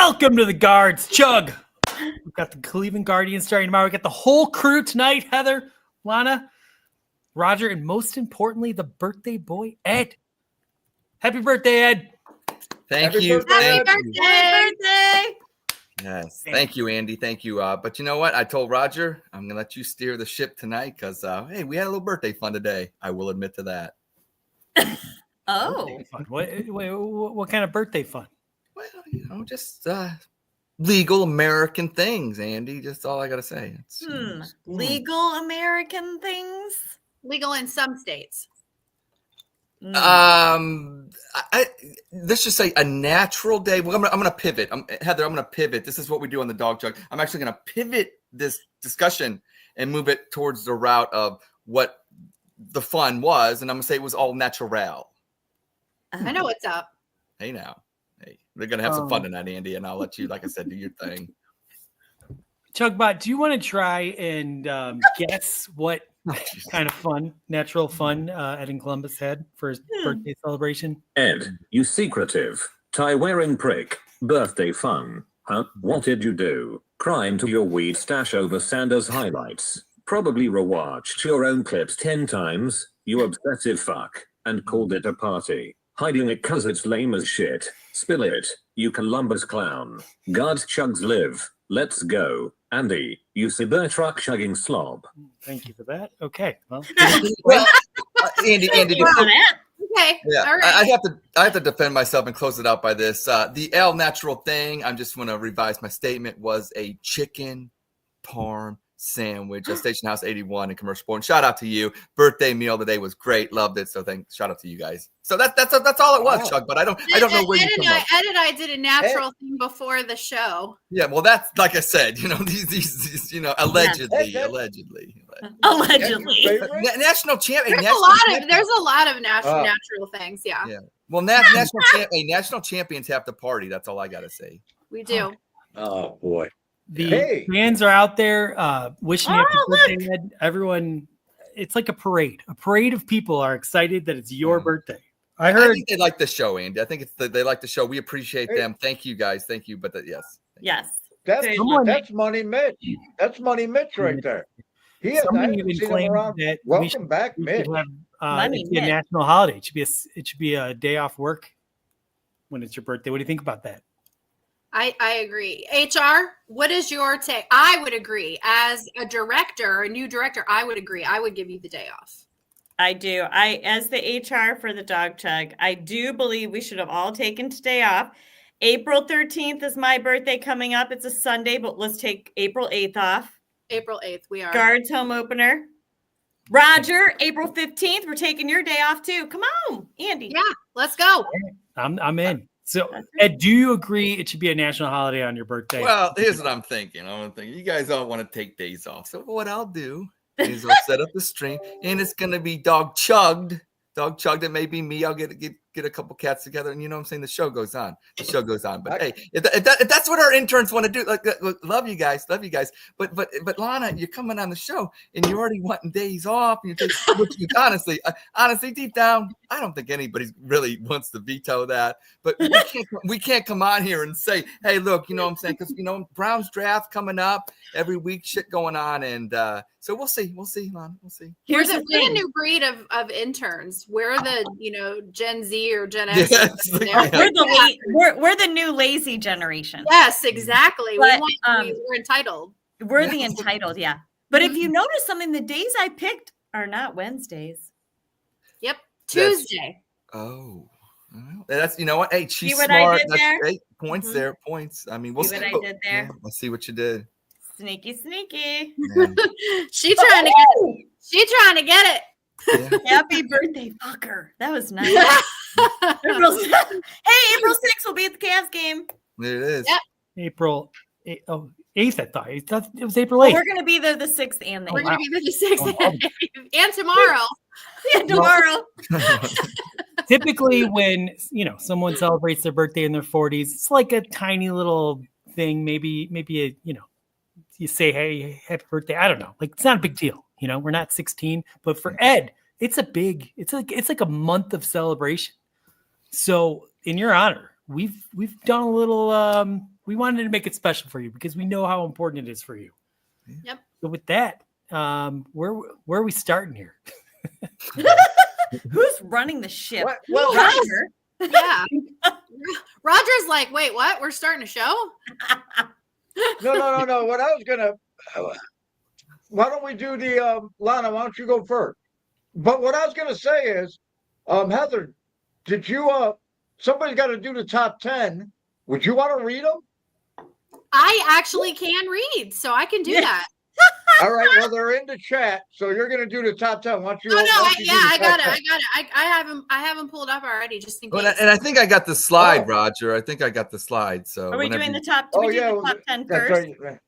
Welcome to the Guard Chug. We've got the Cleveland Guardians starting tomorrow. We got the whole crew tonight. Heather, Lana, Roger, and most importantly, the birthday boy, Ed. Happy birthday, Ed. Thank Happy you. birthday. Thank Happy you. birthday! Yes. Thank you, Andy. Thank you. But you know what? I told Roger I'm going to let you steer the ship tonight because, hey, we had a little birthday fun today. I will admit to that. Oh, Fun. What kind of birthday fun? Well, just legal American things, Andy. Just all I got to say. legal American things. Legal in some states. Let's just say a natural day. Well, I'm gonna pivot. Heather, I'm gonna pivot. This is what we do on the Dawg Chug. I'm actually gonna pivot this discussion and move it towards the route of what the fun was, and I'm gonna say it was all natural. I know what's up. Hey, now, hey, we're gonna have some fun tonight, Andy, and I'll let you, like I said, do your thing. Chugbot, do you want to try and guess what kind of fun, natural fun Ed in Columbus had for his birthday celebration? Ed, you secretive, tie-wearing prick, birthday fun. Huh? What did you do? Crime to your weed stash over Sanders highlights. Probably rewatched your own clips 10 times, you obsessive fuck, and called it a party. Hiding it cause it's lame as shit. Spill it, you Columbus clown. Guard Chugs live. Let's go. Andy, you Cybertruck chugging slob. Thank you for that. Okay. Well, Andy, Okay. yeah, All right. I have to defend myself and close it out by this. The L natural thing, I'm just want to revise my statement, was a chicken parm sandwich at Station House 81 in Commercial Point. Shout out to you. Birthday meal today was great. Loved it. So shout out to you guys. So that's all it was, Chug. But I don't know where you come from. Ed and I did a natural thing before the show. Yeah, well, that's like I said. These allegedly. National champion. There's a lot of natural things. Yeah. Well, national champions have to party. That's all I gotta say. We do. Oh boy. The fans are out there wishing you happy birthday, Ed. Everyone, it's like a parade. A parade of people are excited that it's your birthday. I think they like the show, Andy. I think they like the show. We appreciate them. Thank you, guys. Thank you. But yes. That's Money Mitch. That's Money Mitch right there. I haven't seen him around. Welcome back, Mitch. It should be a national holiday. It should be a day off work when it's your birthday. What do you think about that? I agree. HR, what is your take? I would agree. As a new director, I would agree. I would give you the day off. I do. As the HR for the Dawg Chug, I do believe we should have all taken today off. April 13th is my birthday coming up. It's a Sunday, but let's take April 8th off. April 8th, we are. Guards home opener. Roger, April 15th, we're taking your day off too. Come on, Andy. Yeah, let's go. I'm in. So, Ed, do you agree it should be a national holiday on your birthday? Well, here's what I'm thinking. You guys all want to take days off. So what I'll do is I'll set up the stream, and it's going to be Dawg Chugged. Dawg Chugged. It may be me. I'll get a couple cats together, and you know what I'm saying? The show goes on. But hey, if that's what our interns want to do, love you guys. But Lana, you're coming on the show, and you're already wanting days off, and honestly, deep down, I don't think anybody really wants to veto that. But we can't come on here and say, hey, look, you know what I'm saying? Because Browns draft coming up every week, shit going on, and so we'll see, Lana, we'll see. We're a new breed of interns. We're the Gen Z or Gen X. Yes. We're the new lazy generation. Yes, exactly. But, we're entitled. We're the entitled, yeah. But if you notice something, the days I picked are not Wednesdays. Yep, Tuesday. Well, that's what. Hey, she's see what smart. I did That's there? great. Points there. Points. I mean, we'll see what I did there. Yeah, let's see what you did. Sneaky. Yeah. She's trying to get it. She's trying to get it. Yeah. Happy birthday, fucker. That was nice. April 6th will be at the Cavs game. There it is. Yep. April 8th, I thought. It was April 8th. We're going to be there the 6th and the 8th. We're going to be the 6th and tomorrow. And tomorrow. Typically, when someone celebrates their birthday in their 40s, it's like a tiny little thing. Maybe you say, "Hey, happy birthday." I don't know. Like, it's not a big deal. We're not 16, but for Ed, it's like a month of celebration. So, in your honor, we've done a little we wanted to make it special for you because we know how important it is for you. Yep. So with that, where are we starting here? Who's running the ship? Well, Roger. Yeah. Roger's like, wait, what? We're starting a show? No. What I was gonna, why don't we do the Lana? Why don't you go first? But what I was gonna say is, Heather, did you? Somebody's got to do the top 10. Would you want to read them? I actually can read, so I can do that. All right. Well, they're in the chat, so you're gonna do the top 10. Why don't you? I got it. I have them pulled up already, just in case. Well, and I think I got the slide, Roger. I think I got the slide. So are we doing the top? Oh, we do yeah, the top 10 that's first? right.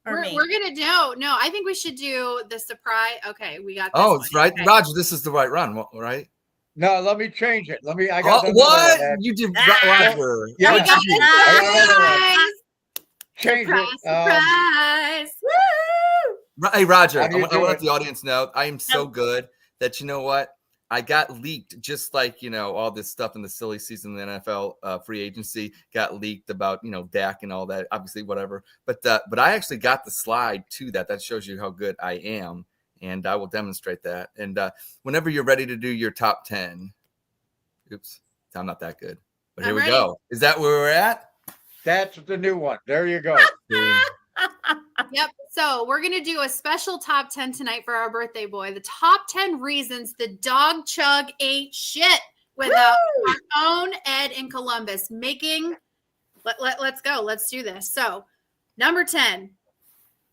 Or me? We're gonna do. No, I think we should do the surprise. Okay, we got. This Oh, one. it's right, Okay. Roger. This is the right run, right? No, let me change it. I got What you did, Roger? Yeah, We got the surprise. change Surprise! it. Surprise! Hey, Roger, How I do you want do to let it? the audience know I am so good that you know what? I got leaked, just like all this stuff in the silly season in the NFL free agency got leaked about Dak and all that. Obviously, whatever. But I actually got the slide to that. That shows you how good I am, and I will demonstrate that. And whenever you're ready to do your top 10, oops, I'm not that good. But here I'm we ready. go. Is that where we're at? That's the new one. There you go. Yep. So we're gonna do a special top 10 tonight for our birthday boy. The top 10 reasons the Dawg Chug ain't shit without our own Ed in Columbus. Let's go. Let's do this. So, number 10,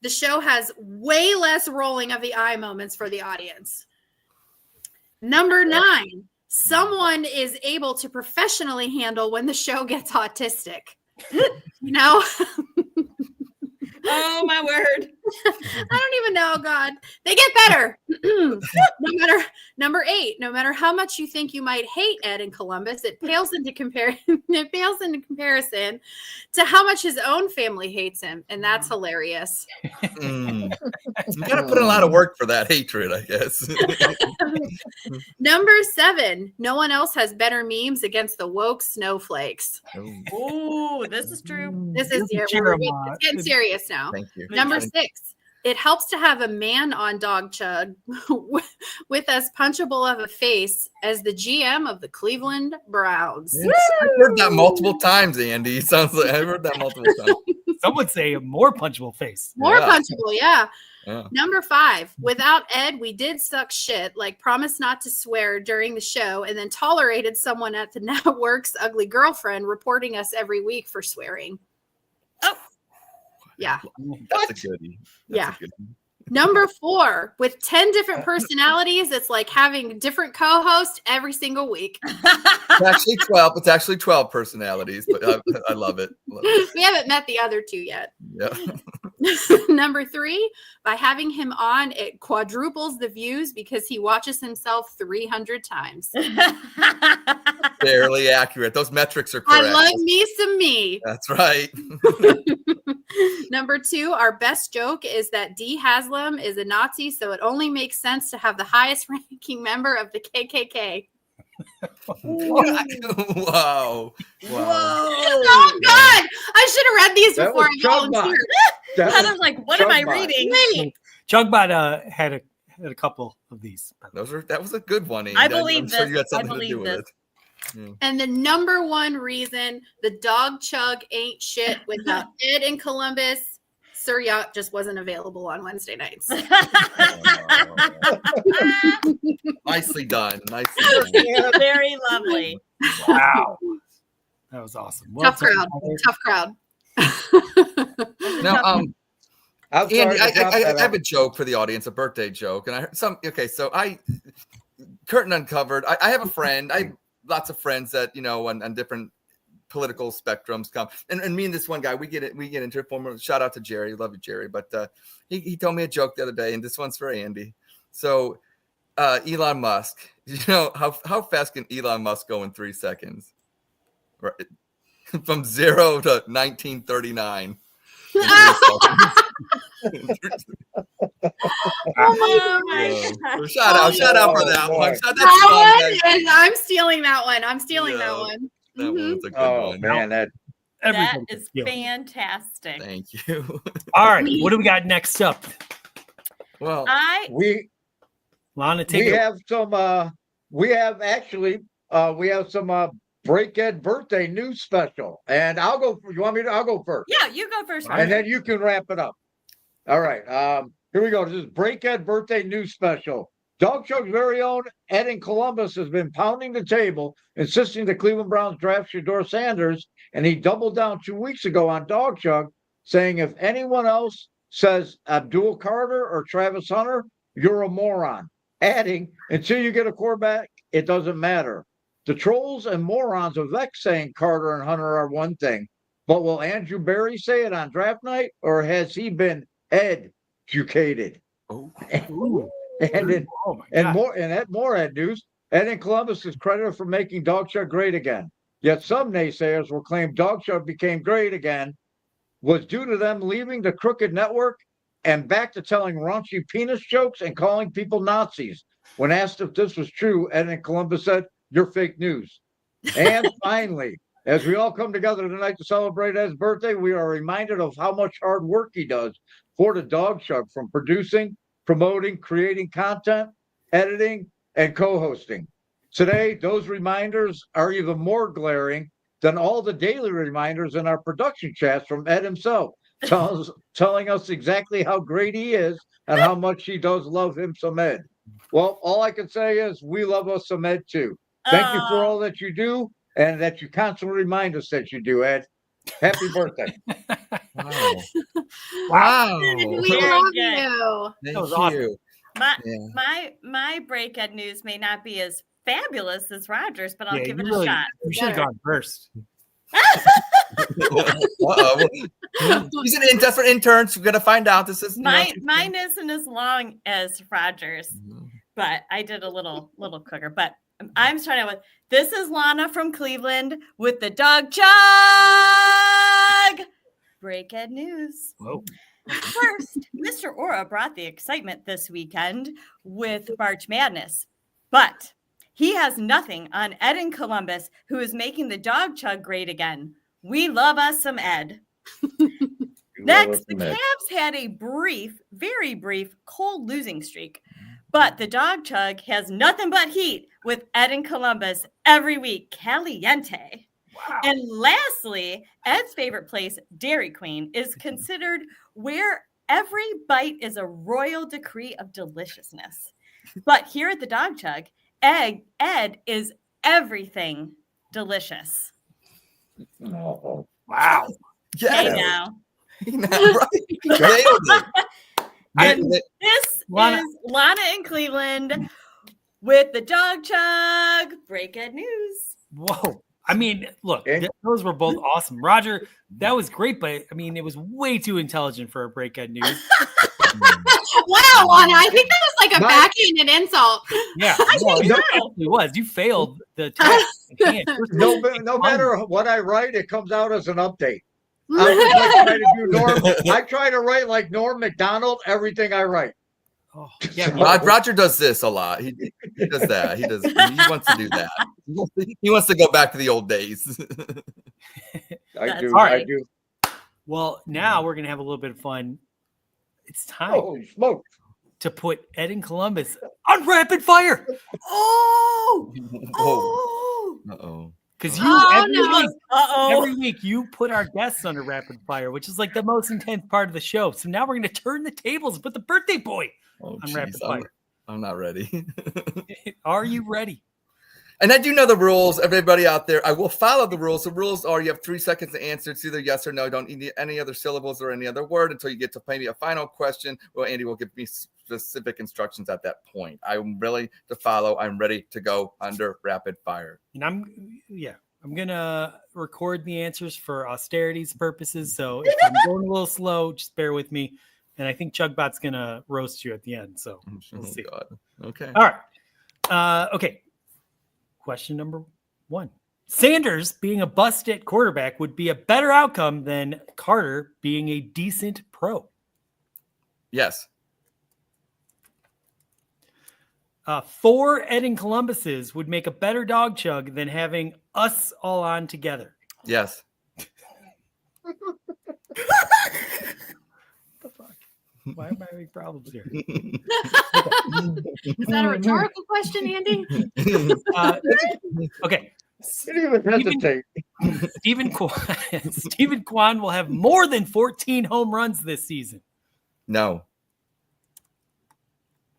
the show has way less rolling of the eye moments for the audience. Number 9, someone is able to professionally handle when the show gets autistic. Oh my word! I don't even know. God, they get better. Number 8. No matter how much you think you might hate Ed in Columbus, it pales into comparison to how much his own family hates him, and that's hilarious. You got to put in a lot of work for that hatred, I guess. Number 7. No one else has better memes against the woke snowflakes. Oh, this is true. This is it's getting serious now. Thank you. Number 6. It helps to have a man on Dawg Chug with as punchable of a face as the GM of the Cleveland Browns. I've heard that multiple times, Andy. Sounds like I've heard that multiple times. Some would say a more punchable face. More punchable, yeah. Yeah. Number 5. Without Ed, we did suck shit, like promised not to swear during the show and then tolerated someone at the network's ugly girlfriend reporting us every week for swearing. Oh. Yeah. That's a goodie. Yeah. Number 4, with 10 different personalities, it's like having different co-hosts every single week. It's actually 12. It's actually 12 personalities, but I love it. We haven't met the other 2 yet. Yeah. Number 3, by having him on, it quadruples the views because he watches himself 300 times. Barely accurate. Those metrics are correct. I love me some me. That's right. Number 2, our best joke is that Dee Haslam is a Nazi, so it only makes sense to have the highest ranking member of the KKK. Wow. Oh, God. I should have read these before I volunteered. Heather's like, what am I reading? Chugbot had a couple of these. That was a good one. Ian. I believe I'm this. sure you had I something to do believe with this. it. And the number 1 reason the Dawg Chug ain't shit without Ed in Columbus, Sir Yacht just wasn't available on Wednesday nights. Nicely done. Nicely done. Very lovely. Wow. That was awesome. Tough crowd. Tough crowd. Now, Andy, I have a a joke for the audience, a birthday joke. And I heard so curtain uncovered. I have a friend. I have lots of friends that, on different political spectrums come. And me and this one guy, we get into it. Former shout out to Jerry. Love you, Jerry. But he told me a joke the other day, and this one's for Andy. So Elon Musk, how fast can Elon Musk go in 3 seconds? Right. From 0 to 1939. Oh my God. Shout out for that one. I'm stealing that one. That one's a good one. Man, Everybody That is feel it. fantastic. Thank you. All right, what do we got next up? Well, We Lana, take we it. have some we have actually we have some Break Ed birthday news special. And I'll go you want me to I'll go first. Yeah, you go first. All right. And then you can wrap it up. All right. Here we go. This is Break Ed birthday news special. Dawg Chug's very own Ed in Columbus has been pounding the table, insisting the Cleveland Browns draft Shedeur Sanders, and he doubled down 2 weeks ago on Dawg Chug, saying if anyone else says Abdul Carter or Travis Hunter, you're a moron. Adding, until you get a quarterback, it doesn't matter. The trolls and morons of Vex saying Carter and Hunter are one thing, but will Andrew Berry say it on draft night, or has he been educated? oh, And Oh my God. more Ed news, Ed in Columbus is credited for making Dawg Chug great again. Yet some naysayers will claim Dawg Chug became great again was due to them leaving the crooked network and back to telling raunchy penis jokes and calling people Nazis. When asked if this was true, Ed in Columbus said, "You're fake news." And finally, as we all come together tonight to celebrate Ed's birthday, we are reminded of how much hard work he does for the Dawg Chug, from producing, promoting, creating content, editing, and co-hosting. Today, those reminders are even more glaring than all the daily reminders in our production chats from Ed himself, telling us exactly how great he is and how much he does love him some Ed. Well, all I can say is we love us some Ed too. Thank you for all that you do and that you constantly remind us that you do, Ed. Happy birthday. wow. Wow. We Very love good. you. Thank was awesome. you. My Yeah. my Break Ed news may not be as fabulous as Rogers, but I'll Yeah, give you it really- a shot. You should have gone first. Uh-oh. He's an different intern, so we're gonna find out. This is Mine isn't as long as Rogers, Mhm. but I did a little quicker. But I'm starting out with this is Lana from Cleveland with the Dawg Chug Break Ed news. Whoa. First, Mr. Aura brought the excitement this weekend with March Madness, but he has nothing on Ed in Columbus, who is making the Dawg Chug great again. We love us some Ed. Next, the Cavs had a very brief, cold losing streak, but the Dawg Chug has nothing but heat with Ed in Columbus every week, caliente. Wow. And lastly, Ed's favorite place, Dairy Queen, is considered where every bite is a royal decree of deliciousness. But here at the Dawg Chug, Ed is everything delicious. Oh, Wow. Hey Yeah. now. Right. Nailed it. And this Lana- is Lana in Cleveland with the Dawg Chug Break Ed news. Whoa. I mean, look, Okay. those were both awesome. Roger, that was great, but I mean, it was way too intelligent for a Break Ed news. Wow, Lana, I think that was like a My- backhanded insult. Yeah, think it so. actually was. You failed the test. You can't. no matter what I write, it comes out as an update. I was like trying to do Norm. I try to write like Norm Macdonald everything I write. Oh, yeah, Roger does this a lot. He does that. He wants to do that. He wants to go back to the old days. I That's do. right. I do. well, now we're gonna have a little bit of fun. It's time Holy smoke! to put Ed in Columbus on rapid fire. Oh, Whoa. Uh-oh. because you Oh, every, no. week, Uh-oh. every week you put our guests under rapid fire, which is like the most intense part of the show. So now we're gonna turn the tables and put the birthday boy Oh, on geez, rapid fire. I'm not ready. Are you ready? And I do know the rules. Everybody out there, I will follow the rules. The rules are you have 3 seconds to answer. It's either yes or no. Don't need any other syllables or any other word until you get to maybe a final question. Well, Andy will give me specific instructions at that point. I'm ready to follow. I'm ready to go under rapid fire. And I'm gonna record the answers for austerity's purposes. So if I'm going a little slow, just bear with me. And I think Chugbot's gonna roast you at the end. So we'll see. God. Okay. All right. Okay. Question number 1. Sanders being a bust at quarterback would be a better outcome than Carter being a decent pro. Yes. 4 Ed and Columbuses would make a better Dawg Chug than having us all on together. Yes. The fuck? Why am I having problems here? Is that a rhetorical question, Andy? Okay. You didn't even hesitate. Stephen Kwan will have more than 14 home runs this season. No.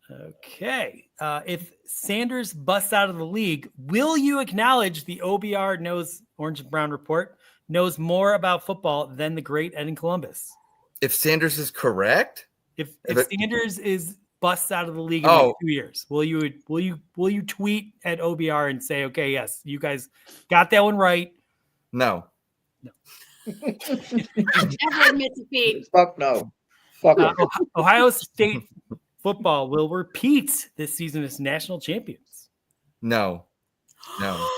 Okay. If Sanders busts out of the league, will you acknowledge the OBR knows Orange and Brown report knows more about football than the great Ed in Columbus? If Sanders is correct, If Sanders is busts out of the league in Oh. like 2 years, will you tweet at OBR and say, okay, yes, you guys got that one right? no. Never admit defeat. Fuck no. Fuck no. Ohio State football will repeat this season as national champions. No. No.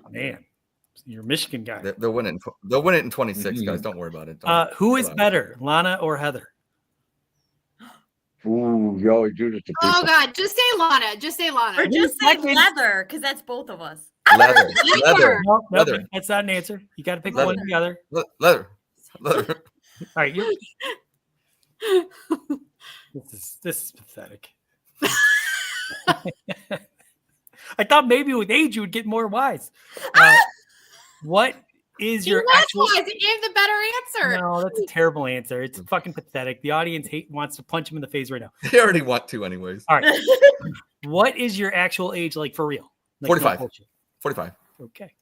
Man, you're a Michigan guy. They'll win it. They'll win it in 26, guys. Don't worry about it. Who is Chill out. better, Lana or Heather? Ooh, you always do this to people. Oh God, just say Lana. Just say Lana. Or just say Second. leather, because that's both of us. Leather. Leather. No, Leather. that's not an answer. You got to pick Leather. one or the other. Leather. Leather. All right, this is pathetic. I thought maybe with age you would get more wise. What is He your was actual? wise. He gave the better answer. No, that's a terrible answer. It's fucking pathetic. The audience wants to punch him in the face right now. They already want to, anyways. All right, what is your actual age like for real? Like, 45. no bullshit. 45. Okay.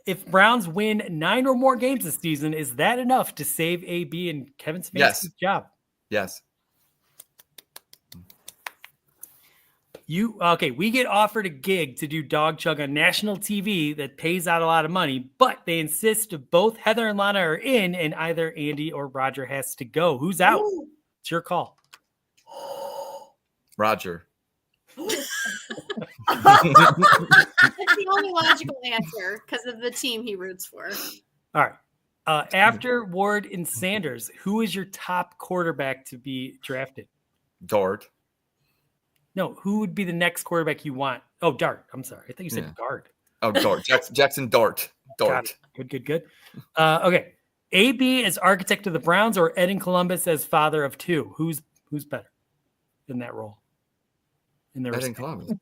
If Browns win 9 or more games this season, is that enough to save AB and Kevin Stefanski's job? Yes. We get offered a gig to do Dawg Chug on national TV that pays out a lot of money, but they insist both Heather and Lana are in, and either Andy or Roger has to go. Who's out? It's your call. Roger. That's the only logical answer because of the team he roots for. All right. After Ward and Sanders, who is your top quarterback to be drafted? Dart. No, who would be the next quarterback you want? Oh, Dart. I'm sorry. I thought you said Yeah. guard. Oh, Dart. Jackson Dart. Got it. Good. Okay. AB as architect of the Browns or Ed in Columbus as father of two? Who's better in that role? In their Ed in respect? Columbus.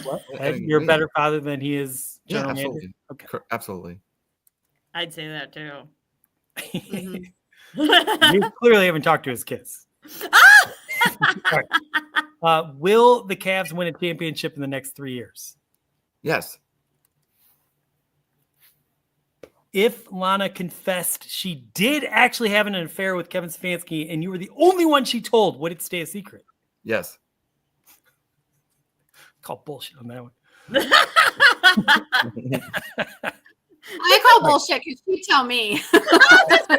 What? Ed Ed, in you're a me. better father than he is Yeah, general manager? absolutely. Okay. Absolutely. I'd say that too. Mhm. You clearly haven't talked to his kids. All right. Will the Cavs win a championship in the next 3 years? Yes. If Lana confessed she did actually have an affair with Kevin Stefanski and you were the only one she told, would it stay a secret? Yes. Call bullshit on that one. I call bullshit because you tell me. I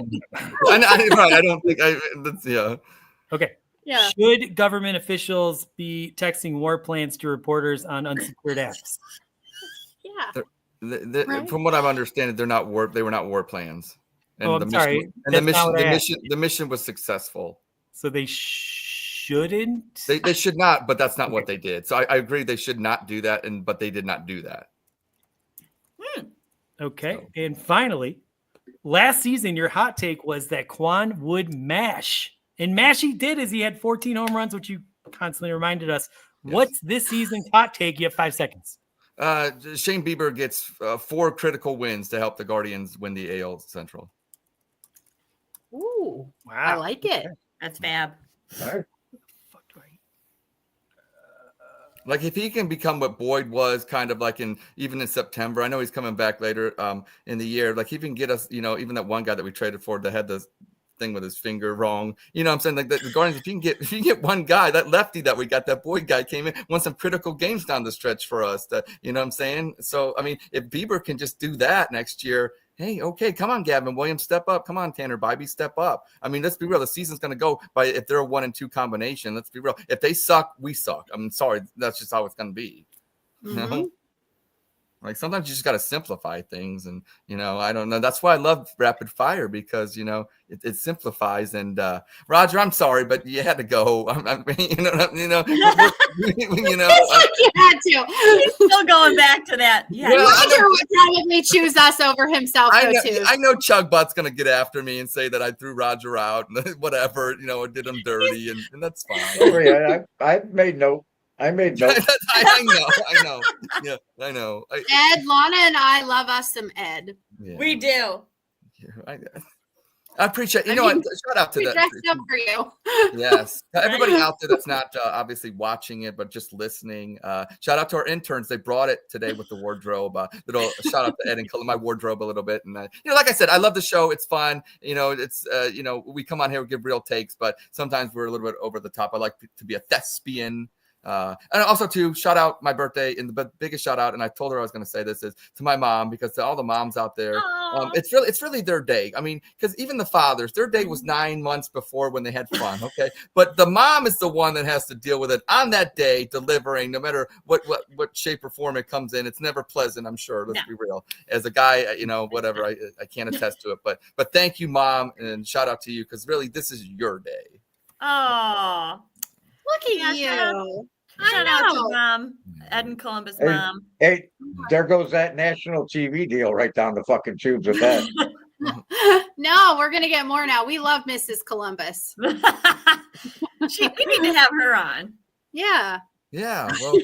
don't think that's, yeah. Okay. Yeah. Should government officials be texting war plans to reporters on unsecured apps? Yeah. Right. From what I'm understanding, they were not war plans. And Oh, the I'm mission, sorry. and the That's not what I mission, the mission was successful. So they shouldn't? They should not, but that's not what they did. So I agree they should not do that, but they did not do that. Okay. So. And finally, last season, your hot take was that Quan would mash. And mash he did as he had 14 home runs, which you constantly reminded us. Yes. What's this season's hot take? You have 5 seconds. Shane Bieber gets 4 critical wins to help the Guardians win the AL Central. Ooh. Wow. I like it. That's fab. Right. Fuck, do I- Like if he can become what Boyd was, kind of like even in September. I know he's coming back later in the year. Like he can get us, even that one guy that we traded for that had the thing with his finger wrong. You know what I'm saying? Like the Guardians, if you can get one guy, that lefty that we got, that Boyd guy came in, won some critical games down the stretch for us. You know what I'm saying? So I mean, if Bieber can just do that next year. Hey, okay, come on, Gavin Williams, step up. Come on, Tanner Bybee, step up. I mean, let's be real. The season's going to go by if they're a 1 and 2 combination. Let's be real. If they suck, we suck. I'm sorry. That's just how it's going to be. You know? Like sometimes you just got to simplify things, and I don't know. That's why I love rapid fire because it simplifies. And Roger, I'm sorry, but you had to go. It's like you had to. He's still going back to that. Yeah, Roger would probably choose us over himself, too. I know Chug Butt's gonna get after me and say that I threw Roger out and whatever, did him dirty, and that's fine. Don't worry, I made note. I made note. I know. Yeah, I know. Ed, Lana, and I love us some Ed. Yeah. we do. Yeah, I appreciate. Shout out to We that. dressed up for you. Yes, everybody out there that's not obviously watching it, but just listening. Shout out to our interns. They brought it today with the wardrobe. Little shout out to Ed and color my wardrobe a little bit. And like I said, I love the show. It's fun. It's we come on here, we give real takes, but sometimes we're a little bit over the top. I like to be a thespian. And also to shout out my birthday, and the biggest shout out, and I told her I was going to say this, is to my mom, because to all the moms out there, it's really their day. I mean, because even the fathers, their day was 9 months before when they had fun. Okay, but the mom is the one that has to deal with it on that day, delivering, no matter what shape or form it comes in. It's never pleasant, I'm sure. Let's be real. As a guy, whatever, I can't attest to it, but thank you, Mom, and shout out to you, because really this is your day. Oh. Look at you. Shout out to Mom, Ed and Columbus Mom. Hey, there goes that national TV deal right down the fucking tubes with that. No, we're going to get more now. We love Mrs. Columbus. We need to have her on. Yeah. Yeah, well,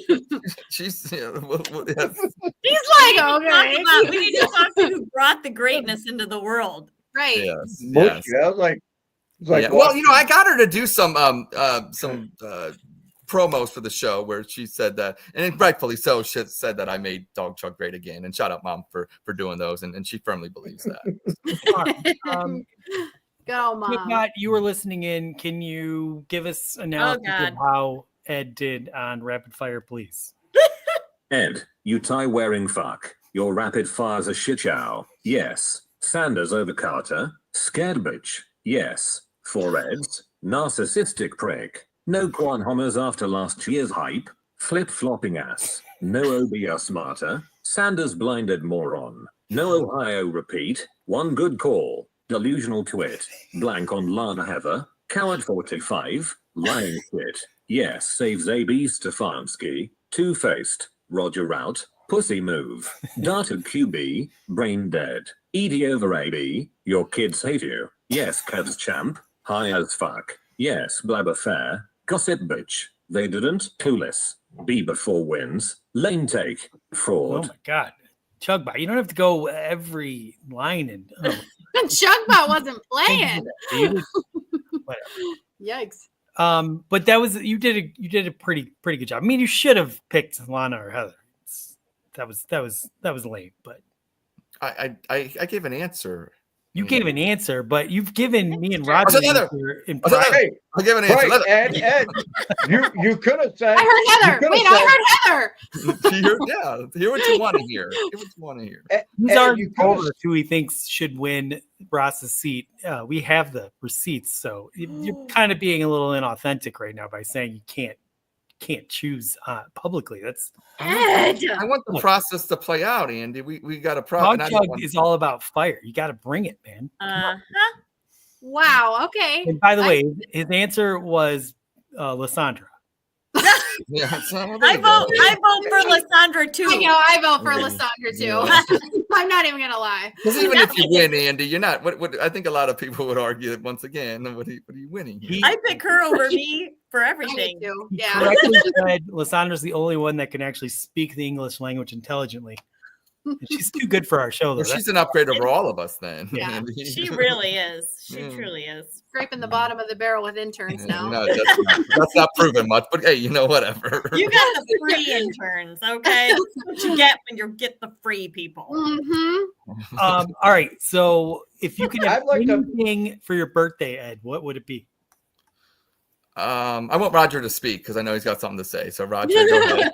she's. He's like, okay. We need to talk to who brought the greatness into the world. Right. Yes. Yeah, like, yeah. Well, I got her to do some promos for the show where she said that, and rightfully so, she said that I made Dawg Chug great again. And shout out, Mom, for doing those, and she firmly believes that. Go, Mom. Matt, you were listening in. Can you give us an analysis of how Ed did on rapid fire, please? Ed, you tie-wearing fuck. Your rapid fire's a shit show. Yes. Sanders over Carter. Scared bitch. Yes. 4 Eds. Narcissistic prick. No Quan Homers after last year's hype. Flip-flopping ass. No OBS smarter. Sanders blinded moron. No Ohio repeat. 1 good call. Delusional twit. Blank on Lana Heather. Coward 45. Lying shit. Yes, saves AB Stefanski. Two-faced. Roger Rout. Pussy move. Darted QB. Brain dead. ED over AB. Your kids hate you. Yes, Cavs champ. High as fuck. Yes, blabber fair. Gossip bitch. They didn't. Clueless. Bieber 4 wins. Lane take. Fraud. Oh my God. Chugbot, you don't have to go every line and Chugbot wasn't playing. Yikes. But you did a pretty good job. I mean, you should have picked Lana or Heather. That was lame, but I gave an answer. You gave an answer, but you've given me and Roger an answer. I gave an answer. Right, Ed, you could have said. I heard Heather. Wait, I heard Heather. Hear what you want to hear. Hear what you want to hear. He's already told us who he thinks should win Ross's seat. We have the receipts, so you're kind of being a little inauthentic right now by saying you can't choose publicly. That's Ed. I want the process to play out, Andy. We got a problem. Dawg Chug is all about fire. You got to bring it, man. Wow. Okay. And by the way, his answer was Lysandra. Yeah, I vote for Lysandra too. I know. I vote for Lysandra too. I'm not even gonna lie. Because even if you win, Andy, you're not. What I think a lot of people would argue that once again, what are you winning here? I pick her over me for everything. Yeah. Correctly said, Lysandra's the only one that can actually speak the English language intelligently. And she's too good for our show, though. Well, she's an upgrade over all of us, then. Yeah. She really is. She truly is. Scraping the bottom of the barrel with interns now. No, that's not proving much, but hey, whatever. You got the free interns, okay? That's what you get when you get the free people. Mm-hmm. All right. So if you could have anything for your birthday, Ed, what would it be? I want Roger to speak because I know he's got something to say. So Roger, go ahead.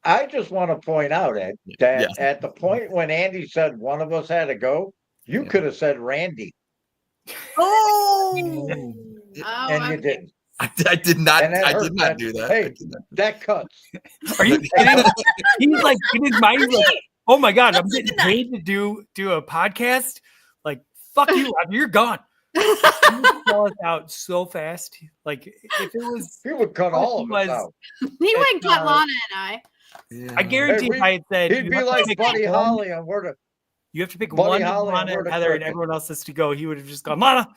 I just want to point out, Ed, that at the point when Andy said one of us had to go, you could have said Randy. Oh, and you didn't. I did not. And that I hurt, did not man. do that. Hey. I did not. That cuts. Are you kidding? He's like in his mind, he's like, oh my god, I'm getting paid to do a podcast. Like, fuck you, you're gone. He would sell us out so fast. Like if it was, He would cut all of us out. He wouldn't cut Lana and I. Yeah. I guarantee Hey, if I had said He'd you be have to like pick Buddy one- Holly on where to. You have to pick Buddy one of Holly and Lana and Where to Heather, and Cricket. everyone else has to go. He would have just gone Lana.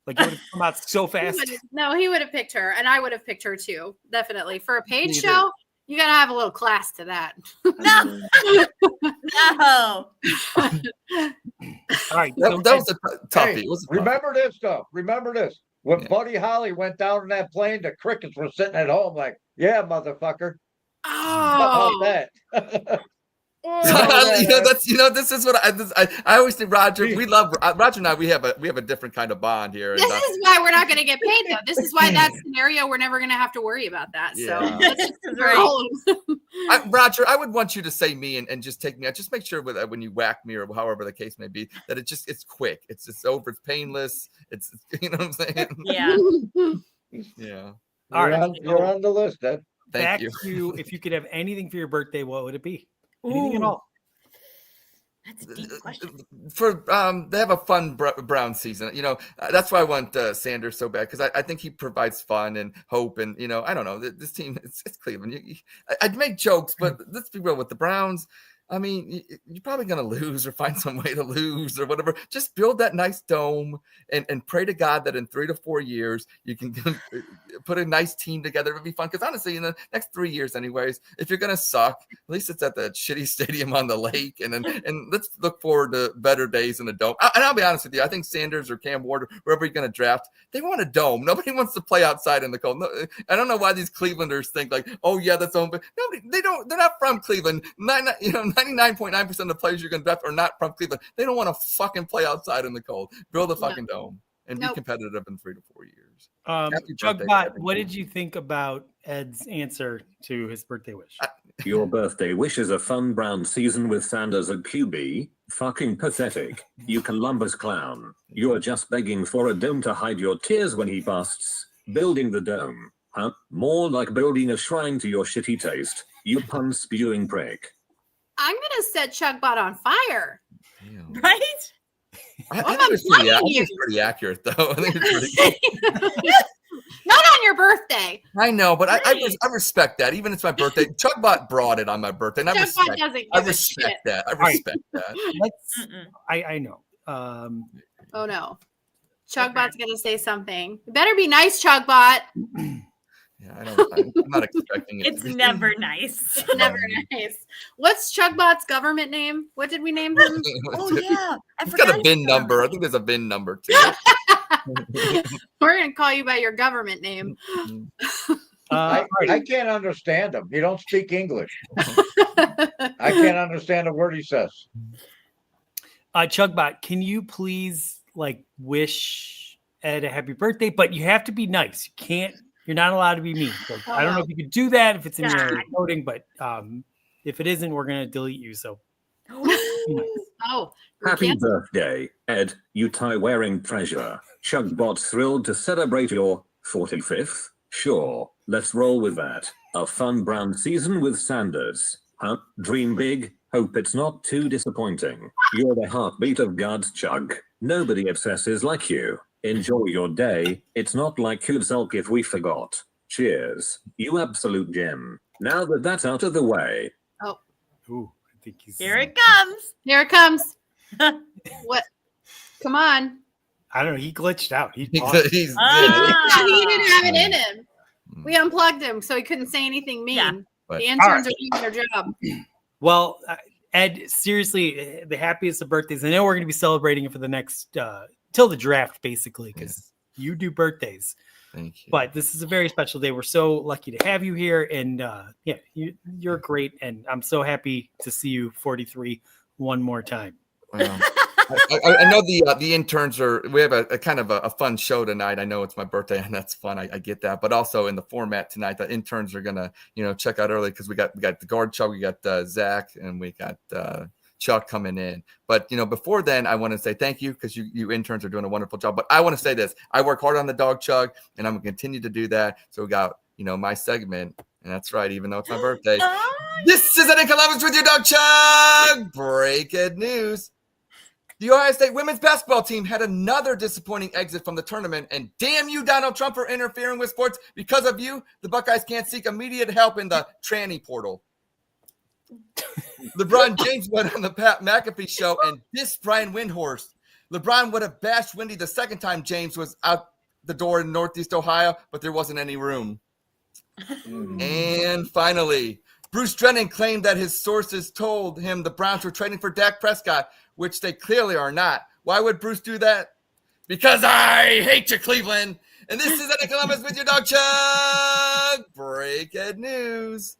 Like it would have come out so fast. He would have picked her, and I would have picked her too. Definitely for a paid Neither. show. You gotta have a little class to that. No. No. All right, That was a toughie. Hey, It was a toughie. remember this though. Remember this. When Yeah. Buddy Holly went down in that plane, the crickets were sitting at home like, "Yeah, motherfucker." How Oh, about that? This is what I always think. Roger, we love Roger and I. We have a different kind of bond here. And, this is why we're not gonna get paid though. This is why that scenario we're never gonna have to worry about that. Yeah. So let's just That's roll. Roger, I would want you to say me and just take me out. Just make sure when you whack me or however the case may be that it's quick. It's just over. It's painless. It's you know what I'm saying. Yeah. Yeah. All right, You're on the list, Ed. Thank back you. to if you could have anything for your birthday, what would it be? Anything at Ooh, all? that's a deep question. For they have a fun Brown season. That's why I want Sanders so bad because I think he provides fun and hope and I don't know this team. It's Cleveland. I'd make jokes, but let's be real with the Browns. I mean, you're probably going to lose or find some way to lose or whatever. Just build that nice dome and pray to God that in 3 to 4 years, you can put a nice team together. It'll be fun. Because honestly, in the next 3 years anyways, if you're going to suck, at least it's at that shitty stadium on the lake. And let's look forward to better days in a dome. And I'll be honest with you. I think Sanders or Cam Ward or wherever you're going to draft, they want a dome. Nobody wants to play outside in the cold. No, I don't know why these Clevelanders think like, oh, yeah, that's home. But nobody, they don't. They're not from Cleveland. 99.9% of the players you're going to draft are not from Cleveland. They don't want to fucking play outside in the cold. Build a fucking dome and be competitive in 3 to 4 years. Happy birthday, Chugbot, Evan. what did you think about Ed's answer to his birthday wish? Your birthday wish is a fun Brown season with Sanders at QB. Fucking pathetic. You Columbus clown. You're just begging for a dome to hide your tears when he busts. Building the dome. Huh? More like building a shrine to your shitty taste. You pun-spewing prick. I'm gonna set Chugbot on fire. Damn. Right? I I'm think blaming it's pretty accurate, though. I think it's pretty Not on your birthday. I know, but I Right. respect that. Even if it's my birthday, Chugbot brought it on my birthday, and I Chugbot respect, doesn't give I a shit. respect that. I right. respect that. Let's. Mm-mm. I know. Oh no. Chugbot's gonna say something. You better be nice, Chugbot. Yeah, I'm not expecting it. It's to be. never nice. Never nice. What's Chugbot's government name? What did we name him? Oh yeah, I He's got a forgot VIN his number. I government. think there's a VIN number too. We're gonna call you by your government name. I all right. can't understand him. He don't speak English. I can't understand a word he says. Chugbot, can you please wish Ed a happy birthday? But you have to be nice. You can't. You're not allowed to be mean. So I don't know if you could do that if it's in your God. coding, but if it isn't, we're gonna delete you. So be nice. Oh, we Happy can't- birthday, Ed, you tie-wearing treasure. Chugbot's thrilled to celebrate your 45th? Sure, let's roll with that. A fun Brown season with Sanders. Huh? Dream big, hope it's not too disappointing. You're the heartbeat of Guard Chug. Nobody obsesses like you. Enjoy your day. It's not like you'd sulk if we forgot. Cheers, you absolute gem. Now that that's out of the way, Ooh, I think he's. Here it comes. Here it comes. What? Come on. I don't know. He glitched out. He He's Ah. He didn't have it in him. We unplugged him so he couldn't say anything mean. Yeah. But- The interns are doing their job. Well, Ed, seriously, the happiest of birthdays. I know we're going to be celebrating it for the next till the draft, basically, because you do birthdays. Thank you. But this is a very special day. We're so lucky to have you here, and you're great. And I'm so happy to see you 43 one more time. Well, I know the interns are. We have a kind of a fun show tonight. I know it's my birthday, and that's fun. I get that, but also in the format tonight, the interns are gonna check out early because we got the Guard Chug, we got Zach, and we got Chuck coming in. But, before then, I want to say thank you because you interns are doing a wonderful job. But I want to say this. I work hard on the Dawg Chug, and I'm going to continue to do that. So we got, my segment. And that's right, even though it's my birthday. This is Ed in Columbus with your Dawg Chug. Breaking news. The Ohio State women's basketball team had another disappointing exit from the tournament, and damn you, Donald Trump, for interfering with sports. Because of you, the Buckeyes can't seek immediate help in the tranny portal. LeBron James went on the Pat McAfee show and dissed Brian Windhorst. LeBron would have bashed Wendy the second time James was out the door in Northeast Ohio, but there wasn't any room. And finally, Bruce Drennan claimed that his sources told him the Browns were trading for Dak Prescott, which they clearly are not. Why would Bruce do that? Because I hate you, Cleveland. And this is Eddie Columbus with your Dawg Chug. Breaking news.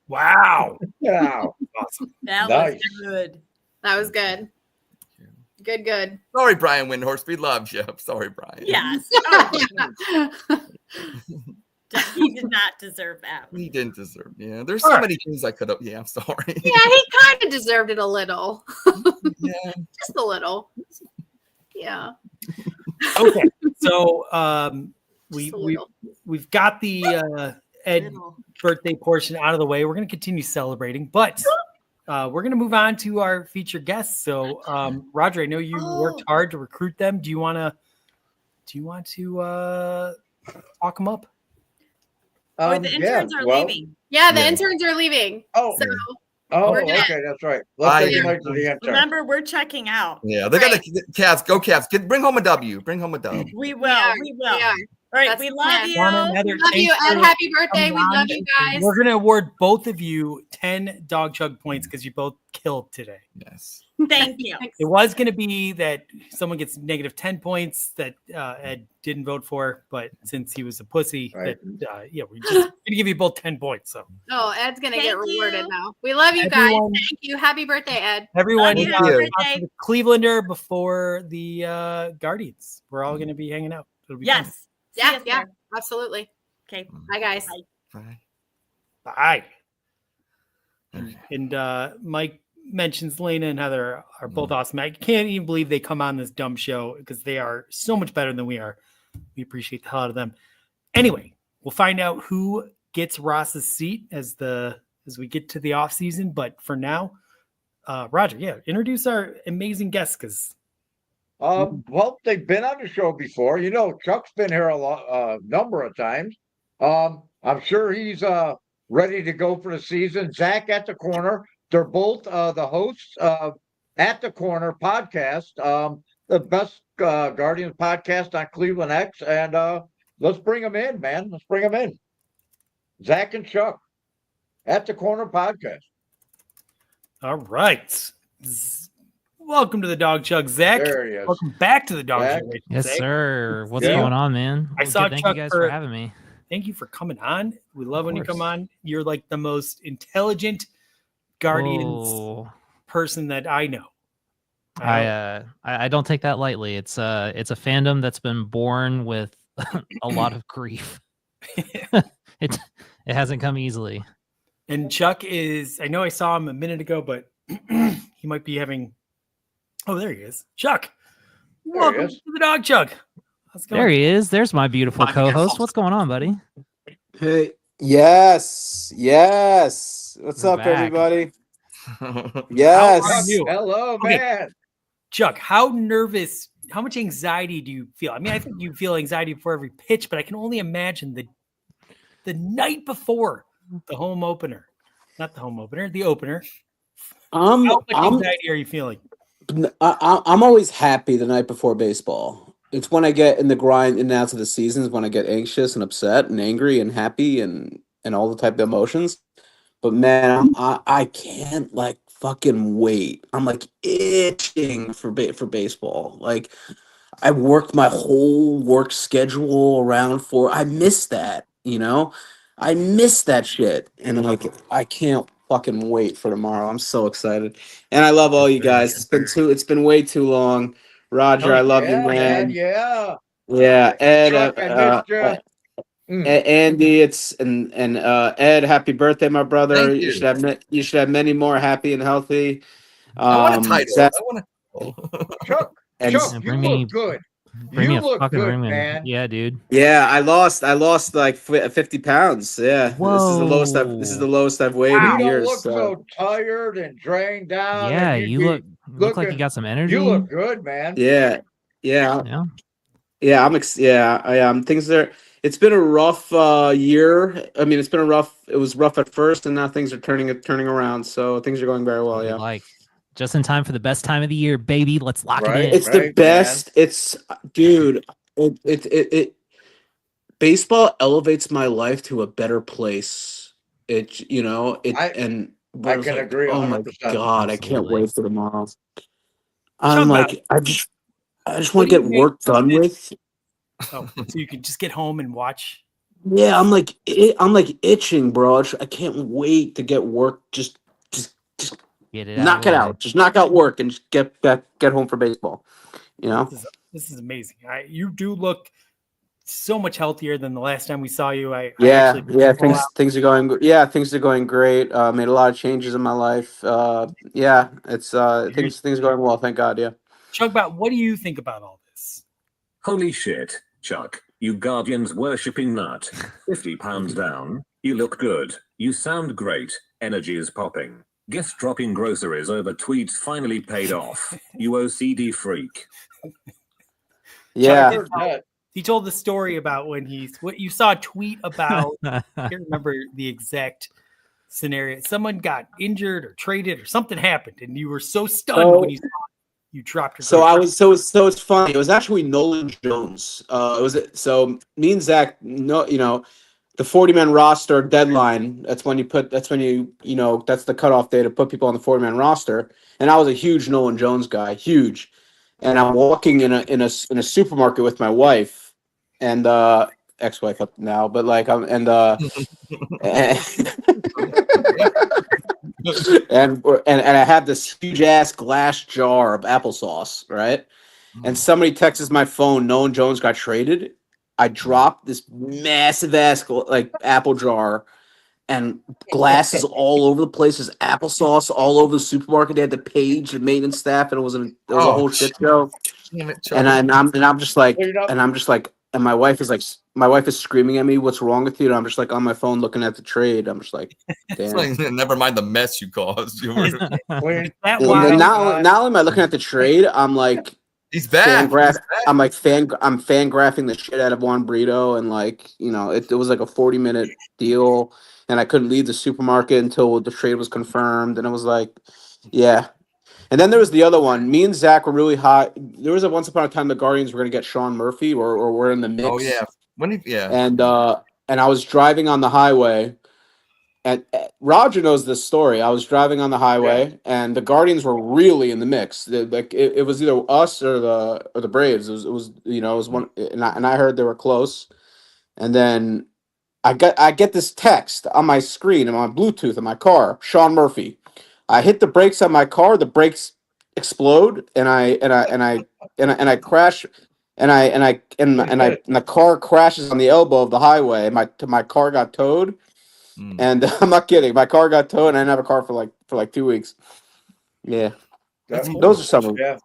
Wow. Wow. Awesome. That Nice. was good. That was good. Good. Sorry, Brian Windhorst. We love you. Sorry, Brian. Yes. Oh, he did not deserve that. He didn't deserve. Yeah, there's so many things I could have. Yeah, I'm sorry. Yeah, he kind of deserved it a little. Yeah. Just a little. Yeah. Okay. So Just a little. we've got the Ed birthday portion out of the way. We're going to continue celebrating, but we're going to move on to our featured guests. So Roger, I know you worked hard to recruit them. Do you want to talk them up? The interns are leaving. Yeah, the interns are leaving. Oh, So okay, we're good. that's right. Let's take a night to the intern. Remember, we're checking out. Yeah, they got the Cavs. Go Cavs. Bring home a W. Bring home a W. We will. We are. We will. We are. All right. That's We the love plan. you. Donna and Heather, We love you, thanks Ed. for Happy birthday. We coming love on. you guys. We're going to award both of you 10 Dawg Chug points because you both killed today. Yes. Thank you. Thanks. It was going to be that someone gets negative 10 points that Ed didn't vote for, but since he was a pussy, Right. we're just going to give you both 10 points. So Oh, Ed's gonna get Thank rewarded you. now. We love you Everyone- guys. Thank you. Happy birthday, Ed. everyone, Love you. Happy birthday. the Clevelander before the Guardians. We're all going to be hanging out. It'll be fun. Yes. See us Yeah, there. absolutely. Okay. Bye, guys. Bye. Bye. Okay. And Mike mentions Lena and Heather are both awesome. I can't even believe they come on this dumb show because they are so much better than we are. We appreciate the hell out of them. Anyway, we'll find out who gets Ross's seat as we get to the off season. But for now, Roger, introduce our amazing guests because Well, they've been on the show before. Chuck's been here a number of times. I'm sure he's ready to go for the season. Zach at the corner. They're both the hosts of At the Corner podcast, the best Guardians podcast on Cleveland X. And let's bring them in, man. Let's bring them in. Zach and Chuck, At the Corner podcast. all right. Welcome to the Dawg Chug, Zach. There he is. Welcome back to the Dawg Zach. Chug. Yes, Zach. sir. What's Yeah. going on, man? I saw Thank Chuck you guys for- for having me. Thank you for coming on. We love when you come course. on. You're like the most intelligent Guardians Whoa. person that I know. I don't take that lightly. It's a fandom that's been born with a lot of grief. it hasn't come easily. And Chuck is, I know I saw him a minute ago, but he might be having, oh, there he is. Chuck, There he welcome is. to the Dawg Chug. How's it going? There he is. There's my beautiful My co-host. beautiful- What's going on, buddy? Hey, yes. What's We're up, back. everybody? How are Yes. you? Hello, Okay. man. Chuck, how nervous, how much anxiety do you feel? I mean, I think you feel anxiety before every pitch, but I can only imagine the night before the home opener, not the home opener, the opener. How much anxiety are you feeling? I'm always happy the night before baseball. It's when I get in the grind and out to the seasons when I get anxious and upset and angry and happy and all the type of emotions. But man, I can't like fucking wait. I'm like itching for baseball. Like I worked my whole work schedule around I miss that, I miss that shit. And like I can't fucking wait for tomorrow. I'm so excited. And I love all you guys. It's been way too long. Roger, I love you, man. Yeah. Yeah, Ed, Chuck, I missed you. Andy, and Ed, happy birthday, my brother. Thank You you. should have many more happy and healthy. I want a title. Zach- I want Chuck, and Chuck, Yeah, you bring me- look good. Bring me You a look fucking good, ring, man. Yeah, dude. yeah, I lost like 50 pounds. Yeah, this is the Whoa. lowest I've weighed You in don't years. look so tired and drained down. Yeah, and you look like you looking- got some energy. You look good, man. yeah, Yeah. I am. Things are. It's been a rough year. I mean, it was rough at first, and now things are turning around. So things are going very well. What we Yeah. like. Just in time for the best time of the year, baby. Let's lock Right. it in. It's the man. best. It's dude. It baseball elevates my life to a better place. It you know it I and I it's can like, agree oh my 100%. god, I can't Absolutely. wait for tomorrow. Talk I'm about- like I just What want do to you get make work of done this? with. Oh, so you can just get home and watch. Yeah, I'm like itching, bro. I can't wait to get work. Just Get it knock out. it out. Just knock out work and just get home for baseball. You know. This is amazing. You do look so much healthier than the last time we saw you. Yeah. Pull out. Things are going. Yeah, things are going great. Made a lot of changes in my life. Yeah, it's things are going well. Thank God. Yeah. Chugbot, what do you think about all this? Holy shit, Chuck. You Guardians worshipping nut. 50 pounds down. You look good. You sound great. Energy is popping. Guess dropping groceries over tweets finally paid off. You OCD freak. Yeah. Heard that. He told the story about when what you saw a tweet about. I can't remember the exact scenario. Someone got injured or traded or something happened, and you were so stunned when you saw you dropped your. So I was so it's funny. It was actually Nolan Jones. So me and Zach. No, the 40-man roster deadline. That's when you that's the cutoff day to put people on the 40-man roster. And I was a huge Nolan Jones guy, huge. And I'm walking in a supermarket with my wife and ex-wife up now, but like and I have this huge ass glass jar of applesauce, right? And somebody texts my phone, Nolan Jones got traded. I dropped this massive ass apple jar and glasses all over the place. There's applesauce all over the supermarket. They had to page the maintenance staff, and it was a whole shit show. Damn it, Chuck. And I'm just like, Cleared up. and my wife is screaming at me, "What's wrong with you?" And I'm just like on my phone looking at the trade. I'm just like, It's damn. like, never mind the mess you caused. You were, Clean. That And wild. then not only am I looking at the trade, I'm like he's back. I'm fan graphing the shit out of Juan Brito, and it was like a 40-minute deal, and I couldn't leave the supermarket until the trade was confirmed, and it was like, yeah. And then there was the other one. Me and Zach were really hot. There was once upon a time the Guardians were going to get Sean Murphy, or we're in the mix. Oh yeah. Yeah. And I was driving on the highway, and Roger knows this story. I was driving on the highway, and the Guardians were really in the mix. It was either us or the Braves. It was one, and I heard they were close. And then I get this text on my screen and on Bluetooth in my car, Sean Murphy. I hit the brakes on my car. The brakes explode, and I crash. And the car crashes on the elbow of the highway. My car got towed, and I'm not kidding. My car got towed, and I didn't have a car for like 2 weeks. Yeah, those are some of them. Yeah.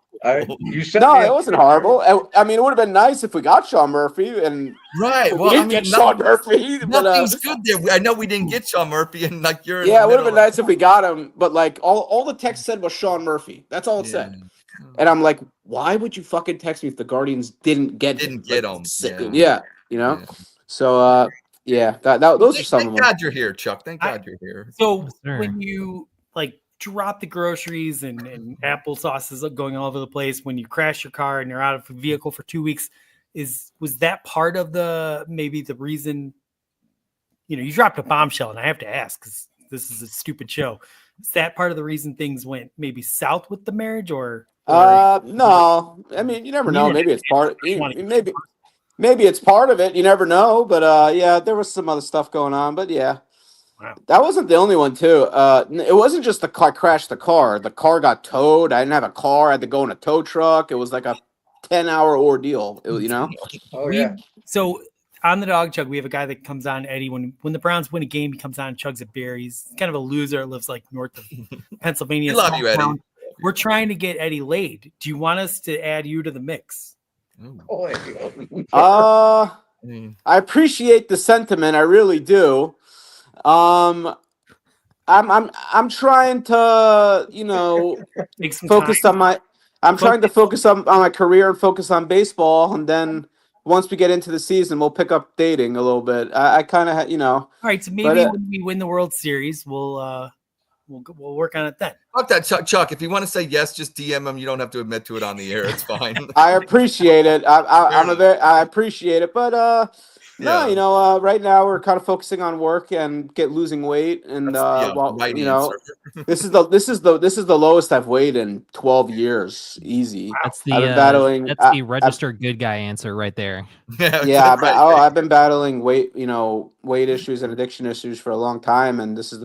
You said No, it wasn't horrible. I mean, it would have been nice if we got Sean Murphy, and Right. we Well, didn't get Sean Murphy. But, nothing's good there. I know we didn't get Sean Murphy, and like you're. yeah, it would have been nice if we got him. But like all the text said was Sean Murphy. That's all it said. And I'm like, why would you fucking text me if the Guardians didn't get him? Yeah, Yeah. So yeah, those are some of Thank them. God you're here, Chuck. Thank God you're here. So Yes, sir. when you drop the groceries and applesauce is going all over the place, when you crash your car and you're out of the vehicle for 2 weeks, was that part of maybe the reason? You dropped a bombshell, and I have to ask because this is a stupid show. Is that part of the reason things went maybe south with the marriage, or No, I mean, you never know. Maybe it's part. Maybe it's part of it. You never know. But yeah, there was some other stuff going on. But yeah. Wow. That wasn't the only one too. It wasn't just the car crashed the car. The car got towed. I didn't have a car. I had to go in a tow truck. It was like a 10-hour ordeal. Oh yeah. So on the Dawg Chug, we have a guy that comes on, Eddie. When the Browns win a game, he comes on and chugs a beer. He's kind of a loser. Lives like north of Pennsylvania. We love you, Eddie. we're trying to get Eddie laid. Do you want us to add you to the mix? Boy, I Mm. appreciate the sentiment. I really do. I'm trying to, Take some focus time. on my. I'm trying to focus on my career and focus on baseball, and then once we get into the season, we'll pick up dating a little bit. I kind of, All right, so maybe But, when we win the World Series, we'll work on it then. Fuck that, Chuck. If you want to say yes, just DM him. You don't have to admit to it on the air. It's fine. I appreciate it. I appreciate it, but no, Yeah. right now we're kind of focusing on work and losing weight, and right answer. this is the lowest I've weighed in 12 years, easy. That's I've been the battling. that's the registered good guy answer right there. Yeah, right. I've been battling weight issues and addiction issues for a long time, and this is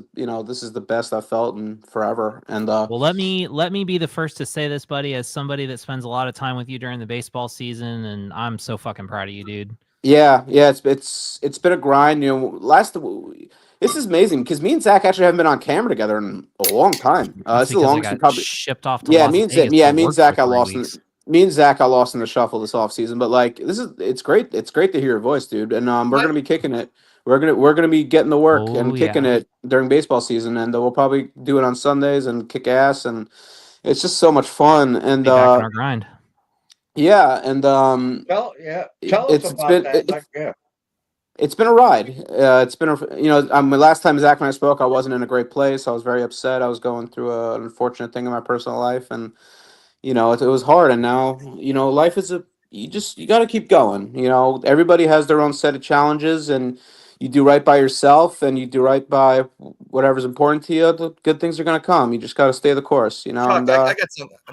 the best I've felt in forever. And Well, let me be the first to say this, buddy, as somebody that spends a lot of time with you during the baseball season, and I'm so fucking proud of you, dude. yeah, it's been a grind. This is amazing because me and Zach actually haven't been on camera together in a long time. That's This is the because I longest we got probably. shipped off to Yeah, Las me and Vegas yeah, to me and work Zach for got 3 lost weeks. me and Zach got lost in the shuffle this off season. But like it's great. It's great to hear your voice, dude. And we're gonna be kicking it. We're gonna be getting the work Oh, and kicking yeah. it during baseball season, and we'll probably do it on Sundays and kick ass, and it's just so much fun. And Be back on our grind. yeah, and tell us about that. it's been a ride. It's been last time Zach and I spoke, I wasn't in a great place. I was very upset. I was going through an unfortunate thing in my personal life, and it was hard. And now, life is you got to keep going. Everybody has their own set of challenges, and you do right by yourself, and you do right by whatever's important to you. The good things are gonna come. You just got to stay the course. Chuck, And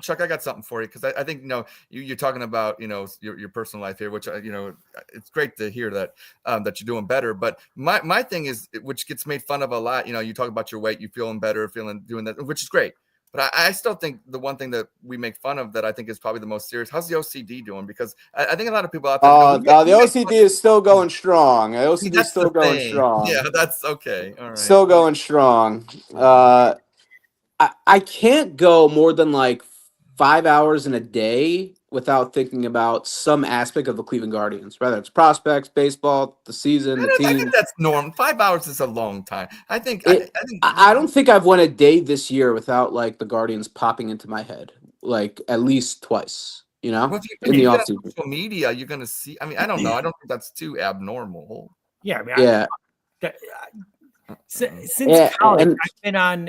Chuck, I got something for you because I think you're talking about your personal life here, which it's great to hear that that you're doing better. But my thing is, which gets made fun of a lot. You talk about your weight, you feeling better, doing that, which is great. But I still think the one thing that we make fun of that I think is probably the most serious. How's the OCD doing? Because I think a lot of people out there. The OCD is still going strong. The OCD is still going strong. Yeah, that's okay. All right. Still going strong. I can't go more than like 5 hours in a day without thinking about some aspect of the Cleveland Guardians, whether it's prospects, baseball, the season, the team. I think that's normal. 5 hours is a long time. I don't think I've went a day this year without like the Guardians popping into my head, like at least twice. In the off season. Social media, you're gonna see. I mean, I don't know. I don't think that's too abnormal. Yeah, I mean, yeah. Since college, I've been on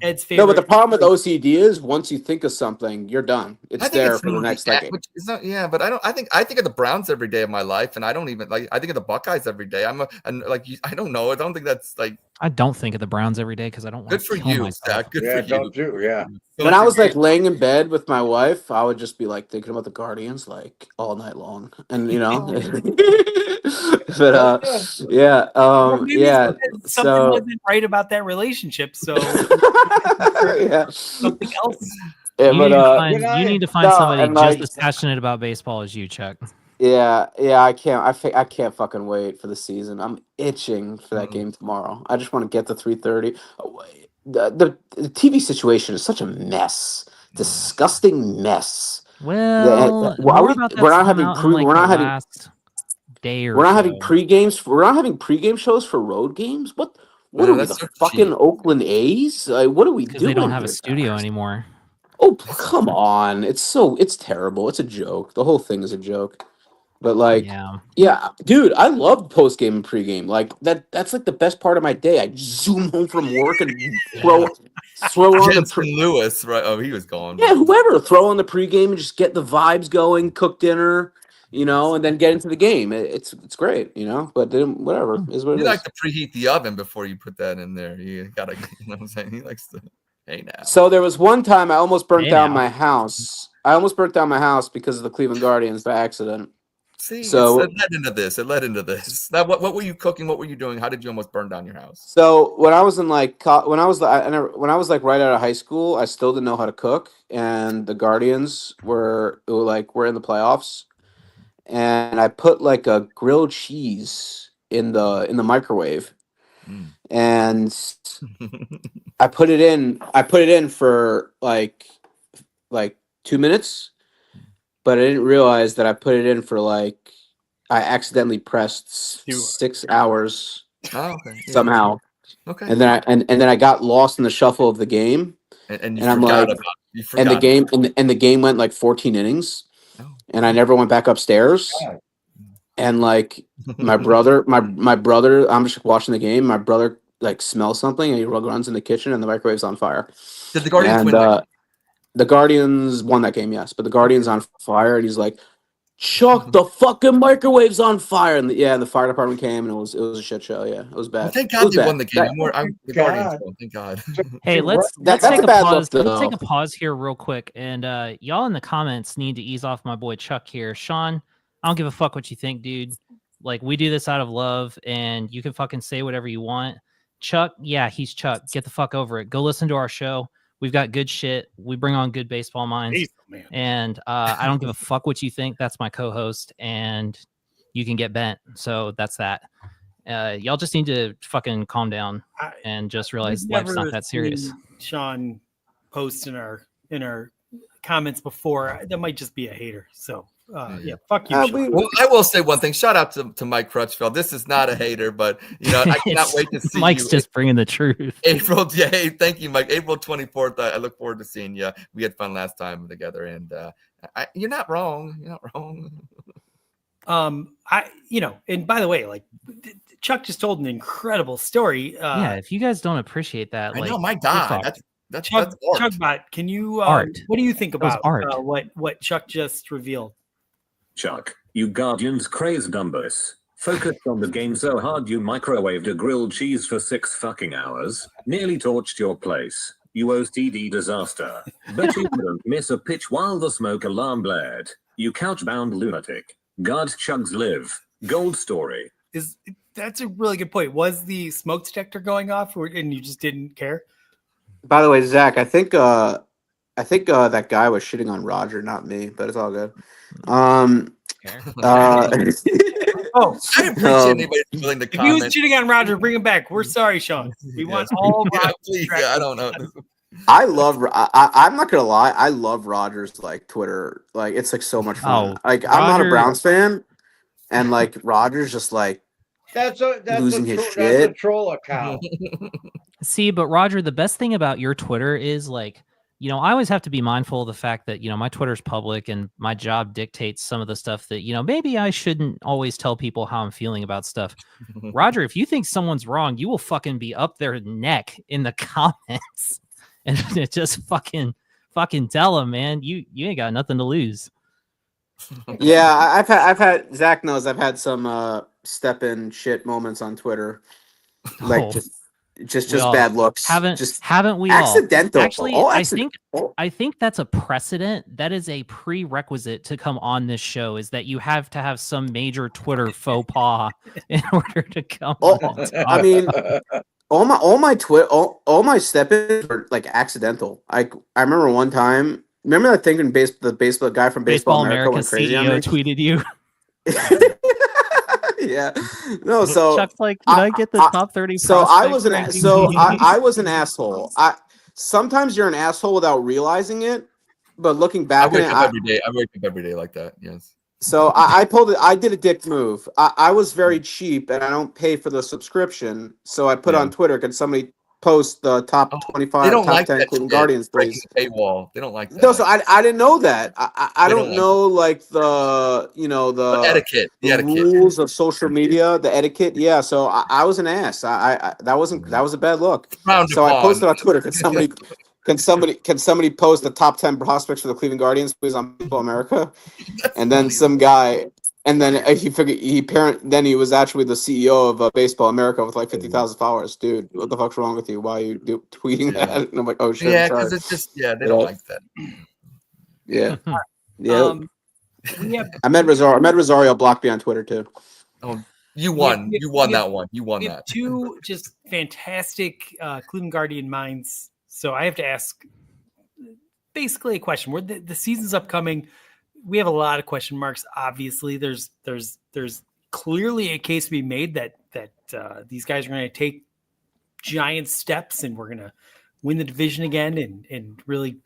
Ed's favorite. No, but the problem with OCD is once you think of something, you're done. It's there for the next decade. But I think of the Browns every day of my life, and I don't even I think of the Buckeyes every day. I don't know. I don't think that's like. I don't think of the Browns every day because I don't want to kill myself. Good for you. Yeah. When I was like laying in bed with my wife, I would just be like thinking about the Guardians like all night long, and but yeah, yeah. Something wasn't right about that relationship, so something else. Yeah, you need to find somebody just as passionate about baseball as you, Chuck. Yeah, I can't fucking wait for the season. I'm itching for that game tomorrow. I just want to get to 3:30. The TV situation is such a mess, disgusting mess. Well, we're not having pre-games. We're not having pre-game shows for road games. What are we, the fucking Oakland A's? What are we doing? Because they don't have a studio anymore. Oh, come on! It's terrible. It's a joke. The whole thing is a joke. But like, yeah, dude, I love post game and pre game. Like that's like the best part of my day. I zoom home from work and throw on the Lewis, right? Oh, he was gone. Yeah, whoever throw on the pregame and just get the vibes going, cook dinner, and then get into the game. It's great, But then whatever is what it is. You like to preheat the oven before you put that in there. You gotta, what I'm saying. He likes to. Hey now. So there was one time I almost burnt down my house. I almost burnt down my house because of the Cleveland Guardians by accident. See, so it led into this. Now, what were you cooking? What were you doing? How did you almost burn down your house? So when I was right out of high school, I still didn't know how to cook, and the Guardians were in the playoffs, and I put like a grilled cheese in the microwave, and I put it in for like 2 minutes, but I didn't realize that I put it in for like I accidentally pressed 6 hours Oh, okay. Yeah. somehow. Okay. And then I got lost in the shuffle of the game. And you And I'm forgot like, about you forgot. and the game went like 14 innings, Oh. and I never went back upstairs. God. And like my brother, I'm just watching the game. My brother like smells something, and he runs in the kitchen, and the microwave's on fire. Did the Guardians And win? the Guardians won that game, yes. But the Guardians on fire, and he's like, Chuck, the fucking microwave's on fire. And the fire department came, and it was a shit show. Yeah, it was bad. Well, thank It God was they bad. won the game. The Guardians God. won. Thank God. Hey, let's that's take a a bad pause. look, Let's take though. a pause here real quick, and y'all in the comments need to ease off my boy Chuck here. Sean, I don't give a fuck what you think, dude. Like, we do this out of love, and you can fucking say whatever you want. Chuck, yeah, he's Chuck. Get the fuck over it. Go listen to our show. We've got good shit. We bring on good baseball minds. Man. And I don't give a fuck what you think. That's my co-host, and you can get bent. So that's that. Y'all just need to fucking calm down and just realize We've life's not never that serious. seen Sean post in our comments before. That might just be a hater. So yeah, fuck you. Sean. Well, I will say one thing. Shout out to Mike Crutchfield. This is not a hater, but I cannot wait to see Mike's you. just bringing the truth. April, yeah, hey, thank you, Mike. April 24th. I look forward to seeing you. We had fun last time together, and you're not wrong. You're not wrong. And by the way, like Chuck just told an incredible story. Yeah, if you guys don't appreciate that, I like, know, my you're God, fucked. that's Chuck, art. Chugbot, can you Art. what do you think That was about art. what Chuck just revealed? Chuck, you Guardians crazed numbers. Focused on the game so hard you microwaved a grilled cheese for 6 fucking hours. Nearly torched your place. You OCD disaster. Bet you wouldn't miss a pitch while the smoke alarm blared. You couch-bound lunatic. Guard Chugs live. Gold story. That's a really good point. Was the smoke detector going off, and you just didn't care? By the way, Zach, I think that guy was shitting on Roger, not me, but it's all good. Oh, I appreciate anybody willing to if he was comment. cheating on Roger, bring him back. We're sorry, Sean. We want all Yeah, Roger please. track- Yeah, I don't know. I'm not gonna lie, I love Roger's like Twitter. Like, it's like so much fun. Oh, Like, I'm not a Roger- Browns fan, and like Roger's just like That's Losing his that's a shit. troll account. See, but Roger, the best thing about your Twitter is like, I always have to be mindful of the fact that, my Twitter's public and my job dictates some of the stuff that, maybe I shouldn't always tell people how I'm feeling about stuff. Roger, if you think someone's wrong, you will fucking be up their neck in the comments and just fucking tell them, man, you ain't got nothing to lose. Yeah, I've had Zach knows I've had some step in shit moments on Twitter. Like Oh. just We all bad looks. Haven't we accidental. all? Actually, All I accident- think that's a precedent. That is a prerequisite to come on this show, is that you have to have some major Twitter faux pas in order to come on. I mean, all my step-ins were like accidental. I remember one time. Remember that thing when the baseball guy from Baseball America went crazy on CEO me? tweeted you. Yeah. No, so Chuck's like, can I get the top 30? So I was prospect rankings I was an asshole. Sometimes you're an asshole without realizing it, but looking I back wake on it, up every day. I wake up every day like that. Yes. so I pulled it. I did a dick move. I was very cheap, and I don't pay for the subscription. So I put on Twitter, can somebody post the top 25, They don't top like 10 that Cleveland shit, Guardians, breaking please? the paywall. They don't like that. No, so I didn't know that. I They don't don't like know like the The etiquette. The etiquette. rules of social media, the etiquette. Yeah, so I was an ass. That was a bad look. Frowned So I upon. posted on Twitter. Can somebody post the top 10 prospects for the Cleveland Guardians, please, on Baseball America? And then some guy, and then then he was actually the CEO of Baseball America with like 50,000 followers. Dude, what the fuck's wrong with you? Why are you tweeting that? And I'm like, oh shit. Yeah, I'm sorry. because it's just they don't like that. Yeah. Yeah. We have I met Rosario blocked me on Twitter too. Oh, you won. You won that one. You won we have that. two just fantastic Cleveland Guardian minds. So I have to ask basically a question. Where the season's upcoming, we have a lot of question marks. Obviously, there's clearly a case to be made that these guys are going to take giant steps, and we're going to win the division again and really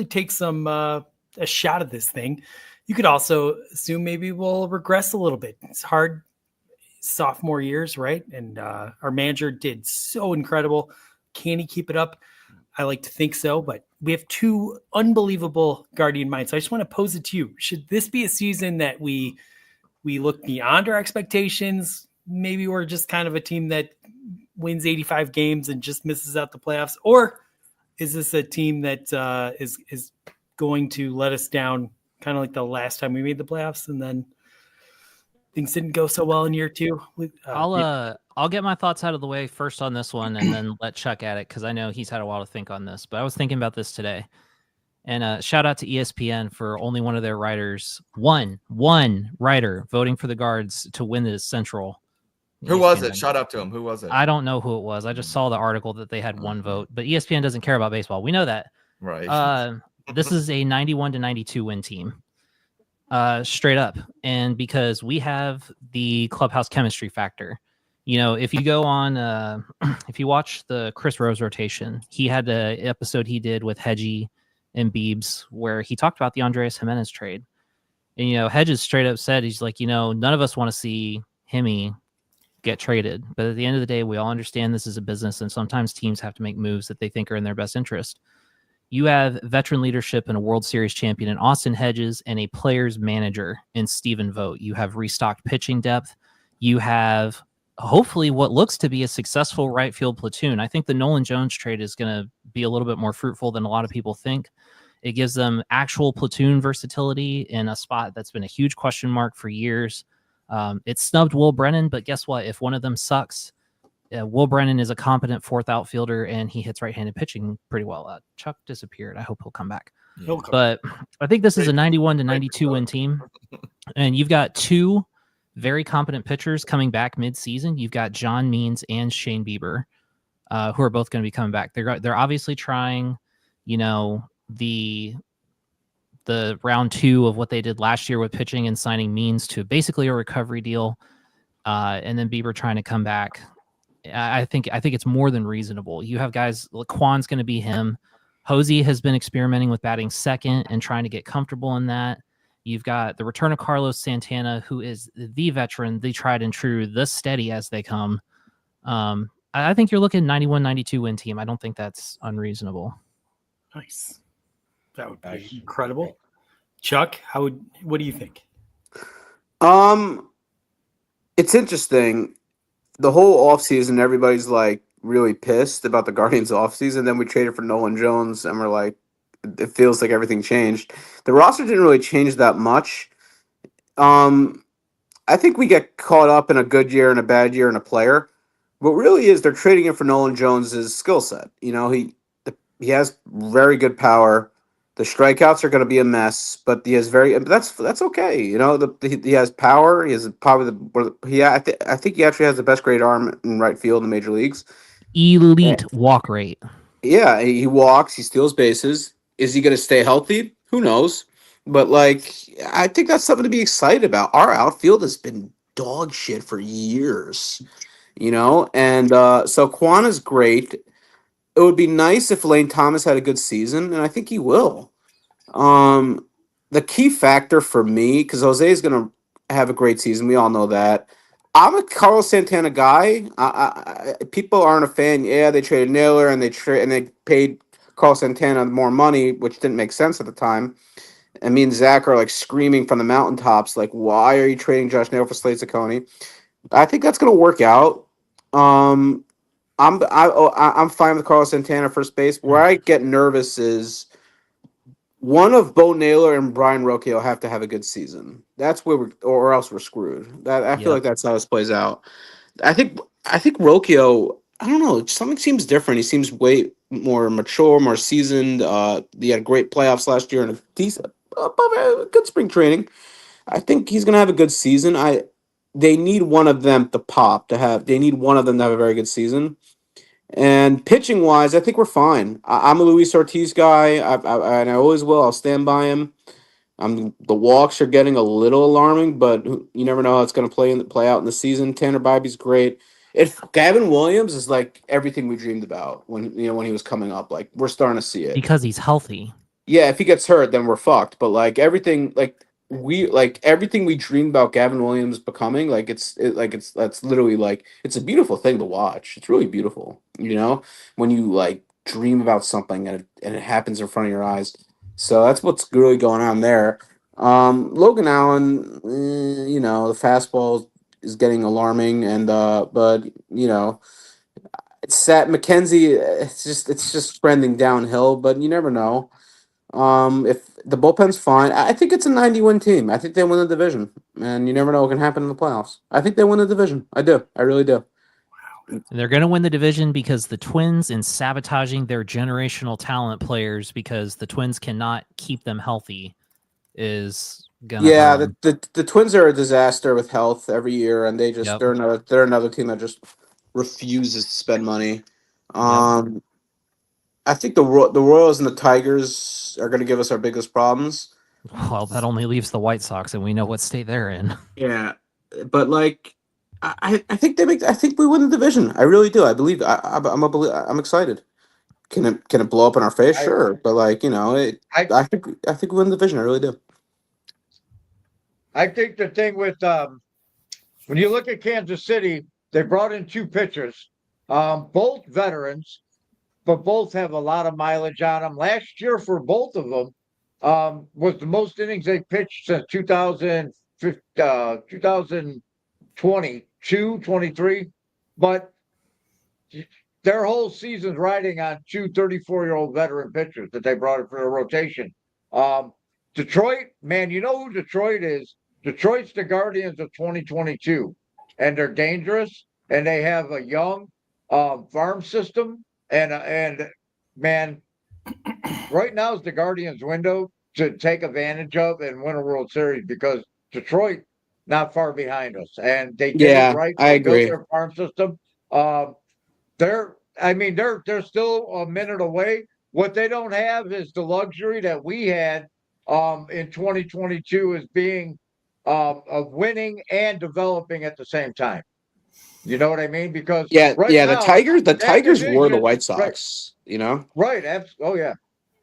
take some a shot at this thing. You could also assume maybe we'll regress a little bit. It's hard sophomore years, right? And our manager did so incredible. Can he keep it up? I like to think so, but we have two unbelievable Guardian minds. So I just want to pose it to you. Should this be a season that we look beyond our expectations? Maybe we're just kind of a team that wins 85 games and just misses out the playoffs, or is this a team that is going to let us down, kind of like the last time we made the playoffs, and then things didn't go so well in year two? I'll get my thoughts out of the way first on this one, and then let Chuck at it because I know he's had a while to think on this. But I was thinking about this today, and shout out to ESPN for only one of their writers, one writer voting for the Guards to win this Central. Who was it? Shout out to him. Who was it? I don't know who it was. I just saw the article that they had one vote, but ESPN doesn't care about baseball. We know that. Right. This is a 91-92 win team. Straight up. And because we have the clubhouse chemistry factor. You know, if you go on, if you watch the Chris Rose rotation, he had the episode he did with Hedgie and Biebs where he talked about the Andres Jimenez trade. And, you know, Hedges straight up said, he's like, you know, none of us want to see Hemi get traded. But at the end of the day, we all understand this is a business, and sometimes teams have to make moves that they think are in their best interest. You have veteran leadership and a World Series champion in Austin Hedges and a player's manager in Stephen Vogt. You have restocked pitching depth. You have hopefully what looks to be a successful right field platoon. I think the Nolan Jones trade is going to be a little bit more fruitful than a lot of people think. It gives them actual platoon versatility in a spot that's been a huge question mark for years. It snubbed Will Brennan, but guess what? If one of them sucks, Will Brennan is a competent fourth outfielder, and he hits right-handed pitching pretty well. Chuck disappeared. I hope he'll come back. Yeah. But I think this is a 91-92 win team, and you've got two very competent pitchers coming back mid-season. You've got John Means and Shane Bieber, who are both going to be coming back. They're obviously trying, you know, the round two of what they did last year with pitching and signing Means to basically a recovery deal, and then Bieber trying to come back. I think it's more than reasonable. You have guys, Quan's going to be him. Hosey has been experimenting with batting second and trying to get comfortable in that. You've got the return of Carlos Santana, who is the veteran, the tried and true, the steady as they come. I think you're looking 91-92 win team. I don't think that's unreasonable. Nice. That would be incredible. Chuck, what do you think? It's interesting. The whole offseason, everybody's like really pissed about the Guardians offseason. Then we traded for Nolan Jones, and we're like, it feels like everything changed. The roster didn't really change that much. I think we get caught up in a good year and a bad year and a player. What really is, they're trading him for Nolan Jones's skill set. You know, he has very good power. The strikeouts are going to be a mess, but he has that's okay. You know, he has power. He has probably I think he actually has the best grade arm in right field in the major leagues. Elite walk rate. Yeah, he walks. He steals bases. Is he going to stay healthy? Who knows? But like, I think that's something to be excited about. Our outfield has been dog shit for years, you know, and so Quan is great. It would be nice if Lane Thomas had a good season, and I think he will. The key factor for me, because Jose is going to have a great season, we all know that. I'm a Carlos Santana guy. People aren't a fan. Yeah, they traded Naylor and they paid Carlos Santana more money, which didn't make sense at the time. And me and Zach are like screaming from the mountaintops, like, why are you trading Josh Naylor for Slade Ciccone? I think that's going to work out. I'm fine with Carlos Santana first base. Where I get nervous is one of Bo Naylor and Brian Rocchio have to have a good season. That's where or else we're screwed. I feel like that's how this plays out. I think Rocchio, I don't know, something seems different. He seems way more mature, more seasoned. He had great playoffs last year and a good spring training. I think he's gonna have a good season. They need one of them to pop they need one of them to have a very good season. And pitching wise, I think we're fine. I'm a Luis Ortiz guy, and I always will. I'll stand by him. The walks are getting a little alarming, but you never know how it's going to play out in the season. Tanner Bibby's great. if Gavin Williams is like everything we dreamed about when he was coming up, like we're starting to see it. Because he's healthy. Yeah, if he gets hurt, then we're fucked. But like everything we dreamed about Gavin Williams becoming, that's literally like it's a beautiful thing to watch. It's really beautiful, when you like dream about something and it happens in front of your eyes. So that's what's really going on there. Logan Allen, the fastball is getting alarming, and but it's set. McKenzie, it's just trending downhill, but you never know. If the bullpen's fine, I think it's a 90-win team. I think they win the division, and you never know what can happen in the playoffs. I think they win the division. I do. I really do. And they're going to win the division because the Twins in sabotaging their generational talent players because the Twins cannot keep them healthy is gonna hurt 'em. the Twins are a disaster with health every year, and Yep. they're another team that just refuses to spend money. I think the Royals and the Tigers are going to give us our biggest problems. Well, that only leaves the White Sox, and we know what state they're in. Yeah, but like, I think I think we win the division. I really do. I believe. I'm excited. Can it blow up in our face? Sure, but like I think we win the division. I really do. I think the thing with when you look at Kansas City, they brought in 2 pitchers, both veterans, but both have a lot of mileage on them. Last year for both of them was the most innings they pitched since 2022, 23. But their whole season's riding on 2 34-year-old veteran pitchers that they brought in for the rotation. Detroit, man, you know who Detroit is? Detroit's the Guardians of 2022, and they're dangerous, and they have a young farm system, and man, right now is the Guardians' window to take advantage of and win a World Series because Detroit not far behind us, and they did it right. I They built agree. their farm system. They're still a minute away. What they don't have is the luxury that we had in 2022 is being of winning and developing at the same time. You know what I mean? Because The Tigers were the division, White Sox. right. Oh yeah.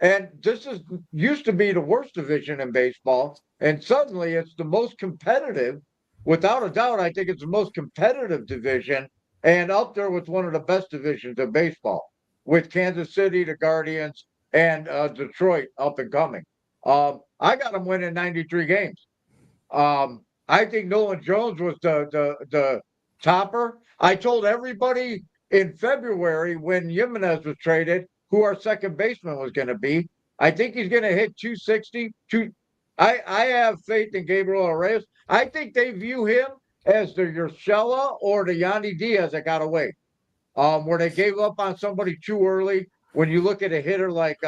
And this used to be the worst division in baseball, and suddenly it's the most competitive. Without a doubt, I think it's the most competitive division, and up there with one of the best divisions in baseball, with Kansas City, the Guardians, and Detroit up and coming. I got them winning 93 games. I think Nolan Jones was the topper. I told everybody in February when Jimenez was traded who our second baseman was going to be. I think he's going to hit 260. I have faith in Gabriel Reyes. I think they view him as the Urshela or the Yandy Diaz that got away, where they gave up on somebody too early. When you look at a hitter like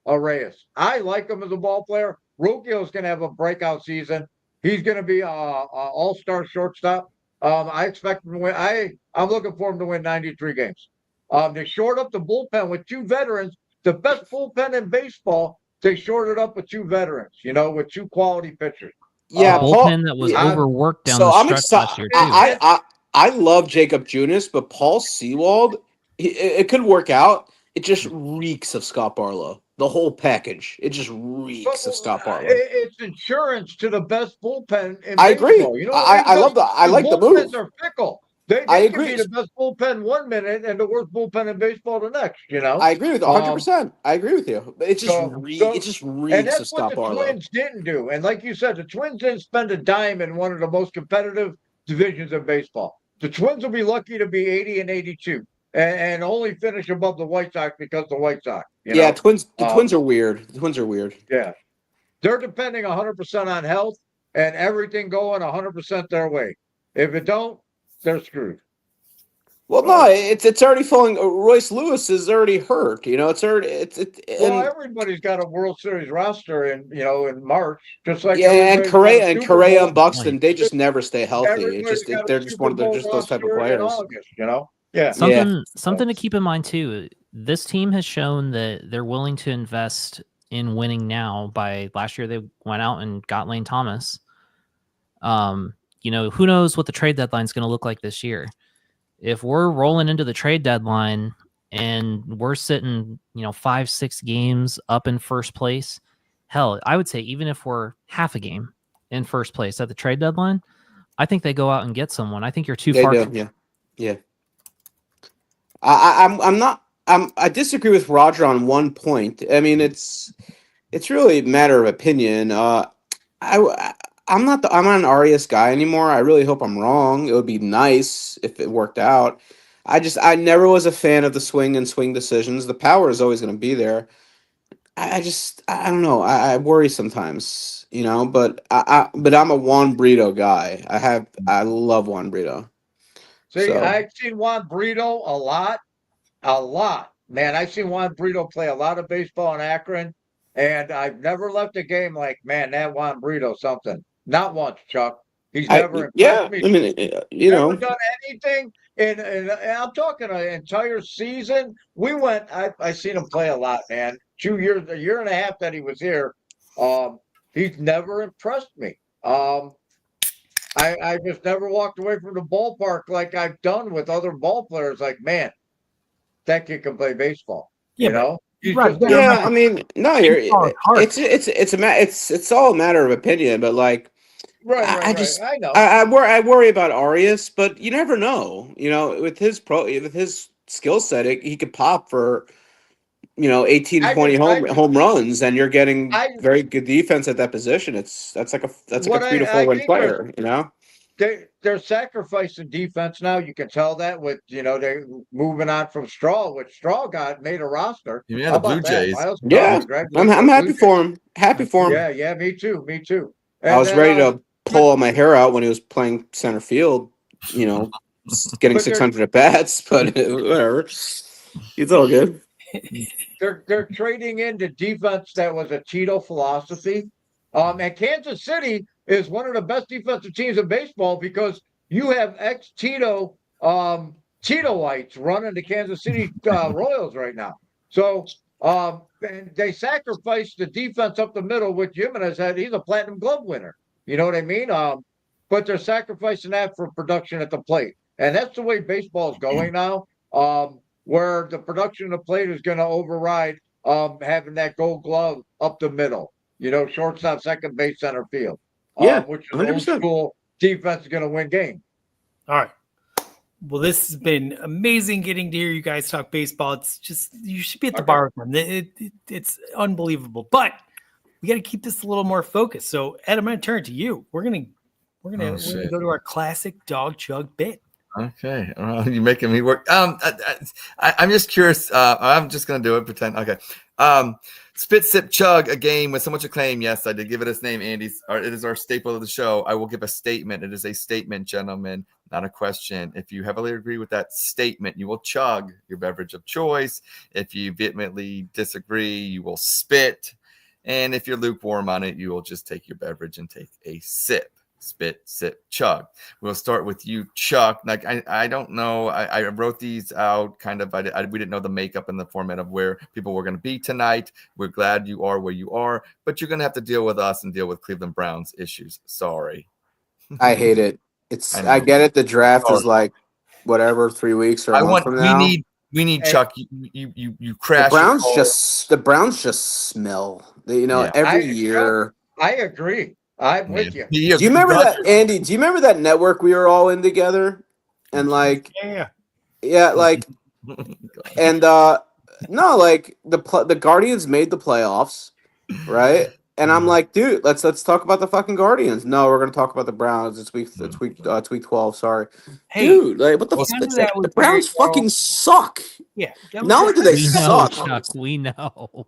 Reyes, I like him as a ball player. Ruggiel's going to have a breakout season. He's going to be a all-star shortstop. I expect him to win. I'm looking for him to win 93 games. They shored up the bullpen with 2 veterans, the best bullpen in baseball. They shorted up with 2 veterans, with 2 quality pitchers. Yeah, bullpen that was overworked down so the I'm stretch last year excited. too. I love Jacob Junis, but Paul Sewald, it could work out. It just reeks of Scott Barlow. The whole package. It just reeks of Scott Barlow. It's insurance to the best bullpen in I agree. baseball. I like the move. Bullpens are fickle. They can be the best bullpen one minute and the worst bullpen in baseball the next. I agree with 100%. I agree with you. It just reeks of Scott Barlow. And that's what the Twins didn't do. And like you said, the Twins didn't spend a dime in one of the most competitive divisions of baseball. The Twins will be lucky to be 80 and 82 and only finish above the White Sox because the White Sox. The Twins are weird. The Twins are weird. Yeah. They're depending 100% on health and everything going 100% their way. If it don't, they're screwed. Well, no, it's already falling. Royce Lewis is already hurt. It's already Well, everybody's got a World Series roster in March, just like and Correa and Buxton. They just never stay healthy. They're just those type of players. August, Yeah. Something to keep in mind too. This team has shown that they're willing to invest in winning now. By last year, they went out and got Lane Thomas. Who knows what the trade deadline is going to look like this year? if we're rolling into the trade deadline and we're sitting, 5-6 games up in first place, hell, I would say even if we're half a game in first place at the trade deadline, I think they go out and get someone. I think you're too They far. do, yeah. I disagree with Roger on one point. I mean, it's really a matter of opinion. I'm not an Arias guy anymore. I really hope I'm wrong. It would be nice if it worked out. I never was a fan of the swing decisions. The power is always going to be there. I don't know. I worry sometimes, but but I'm a Juan Brito guy. I love Juan Brito. See, So I've seen Juan Brito a lot. Man, I've seen Juan Brito play a lot of baseball in Akron, and I've never left a game like, man, that Juan Brito something. Not once, Chuck. He's never impressed me. I mean, Never done anything. And I'm talking an entire season. I seen him play a lot, man. 2 years, a year and a half that he was here. He's never impressed me. I just never walked away from the ballpark like I've done with other ball players. Like, man, that kid can play baseball. Yeah, He's right, just yeah. I mean, no, it's it's all a matter of opinion. But like, right. I know. I worry about Arias, but you never know. With his skill set, he could pop for 18, 20 home runs, and you're getting very good defense at that position. That's like a 3 to 4 win player. They're sacrificing defense now. You can tell that with they're moving on from Straw, which Straw made a roster. Yeah, the Blue Jays. Yeah, I'm happy for him. Happy for him. Yeah, me too. And I was ready to pull all my hair out when he was playing center field. Getting 600 at bats, but whatever. It's all good. They're trading into defense that was a Tito philosophy. And Kansas City is one of the best defensive teams in baseball because you have ex-Tito Titoites running the Kansas City Royals right now. So and they sacrificed the defense up the middle, which Jimenez he's a platinum glove winner. You know what I mean? But they're sacrificing that for production at the plate. And that's the way baseball is going now. Where the production of the plate is going to override having that gold glove up the middle. Shortstop, second base, center field. Which is 100%. Old school defense is going to win games. All right. Well, this has been amazing getting to hear you guys talk baseball. It's just, you should be at the bar with them. It's unbelievable. But we got to keep this a little more focused. So, Ed, I'm going to turn to you. We're gonna go to our classic Dawg Chug bit. Okay, you're making me work. I'm just curious. I'm just gonna do it. Pretend. Okay. Spit, sip, chug. A game with so much acclaim. Yes, I did give it its name. Andy's. It is our staple of the show. I will give a statement. It is a statement, gentlemen, not a question. If you heavily agree with that statement, you will chug your beverage of choice. If you vehemently disagree, you will spit. And if you're lukewarm on it, you will just take your beverage and take a sip. Spit, sip, chug. We'll start with you, Chuck. Like I don't know. I wrote these out kind of. We didn't know the makeup and the format of where people were going to be tonight. We're glad you are where you are, but you're going to have to deal with us and deal with Cleveland Browns issues. Sorry. I hate it. I get it. The draft is like whatever 3 weeks or a month from now. We need Chuck. You crash. The Browns just smell. Every year. I agree. I'm with you. Do you remember that, Andy? Do you remember that network we were all in together? And like, yeah, like, and no, like the Guardians made the playoffs, right? And I'm like, dude, let's talk about the fucking Guardians. No, we're gonna talk about the Browns. It's week 12. Sorry, hey, dude. Like, what the fuck? The Browns fucking suck. Yeah. Not only do they suck, we know.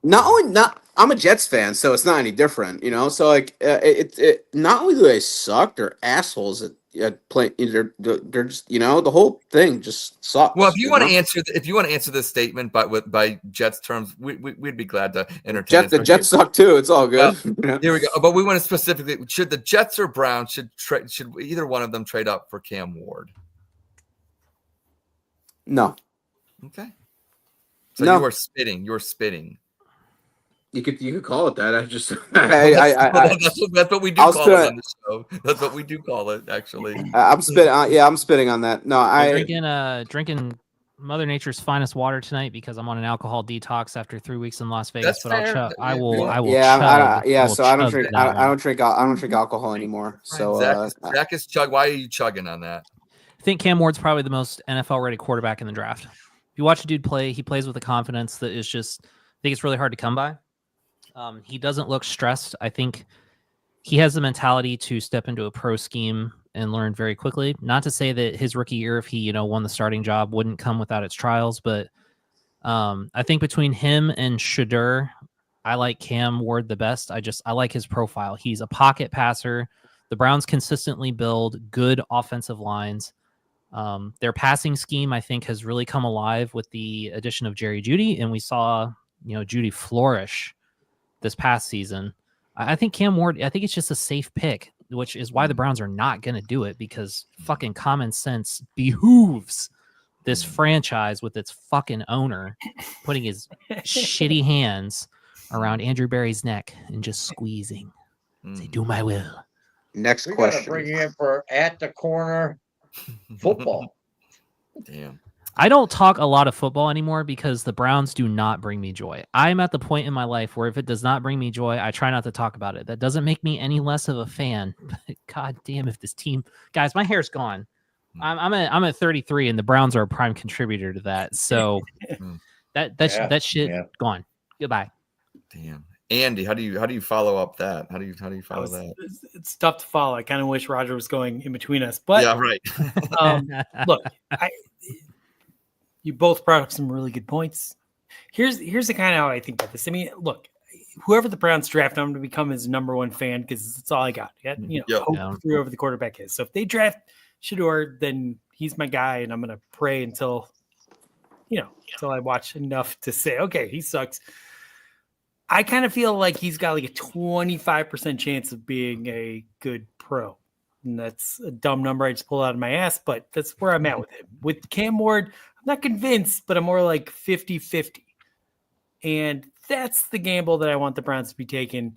I'm a Jets fan, so it's not any different, So like, it not only do they suck, they're assholes at playing. They're just, the whole thing just sucks. Well, if you want to answer this statement, but by Jets terms, we'd be glad to entertain. The Jets suck too. It's all good. Here we go. But we want to specifically: should the Jets or Browns should either one of them trade up for Cam Ward? No. Okay. So you are spitting. You're spitting. You could call it that. I just That's what we do I'll call spit it on- on the show. That's what we do call it, actually. I'm spitting. I'm spitting on that. No, Drinking Mother Nature's finest water tonight because I'm on an alcohol detox after 3 weeks in Las Vegas. That's but fair. I will Yeah, chug. yeah. will So I don't chug drink. to that I one. don't drink alcohol anymore. So Zach is chug. Why are you chugging on that? I think Cam Ward's probably the most NFL ready quarterback in the draft. If you watch a dude play, he plays with a confidence that is just, I think it's really hard to come by. He doesn't look stressed. I think he has the mentality to step into a pro scheme and learn very quickly. Not to say that his rookie year, if he, won the starting job, wouldn't come without its trials, but I think between him and Shadur, I like Cam Ward the best. I like his profile. He's a pocket passer. The Browns consistently build good offensive lines. Their passing scheme, I think, has really come alive with the addition of Jerry Jeudy, and we saw, Jeudy flourish this past season. I think Cam Ward, I think it's just a safe pick, which is why the Browns are not going to do it, because fucking common sense behooves this franchise with its fucking owner putting his shitty hands around Andrew Berry's neck and just squeezing. Say, do my will. next We gotta question. bring you in for at the corner football. Damn. I don't talk a lot of football anymore because the Browns do not bring me joy. I'm at the point in my life where if it does not bring me joy, I try not to talk about it. That doesn't make me any less of a fan. But God damn, if this team, guys, my hair's gone. I'm at 33, and the Browns are a prime contributor to that. So that shit gone. Goodbye. Damn. Andy, how do you follow up that? How do you follow that? It's tough to follow. I kind of wish Roger was going in between us, but Yeah, right. look, you both brought up some really good points. Here's the kind of how I think about this. I mean, look, whoever the Browns draft, I'm going to become his number one fan because that's all I got. Hope whoever the quarterback is. So if they draft Shadur, then he's my guy, and I'm going to pray until I watch enough to say, okay, he sucks. I kind of feel like he's got like a 25% chance of being a good pro. And that's a dumb number I just pulled out of my ass, but that's where I'm at with him. With Cam Ward, I'm not convinced, but I'm more like 50-50. And that's the gamble that I want the Browns to be taking.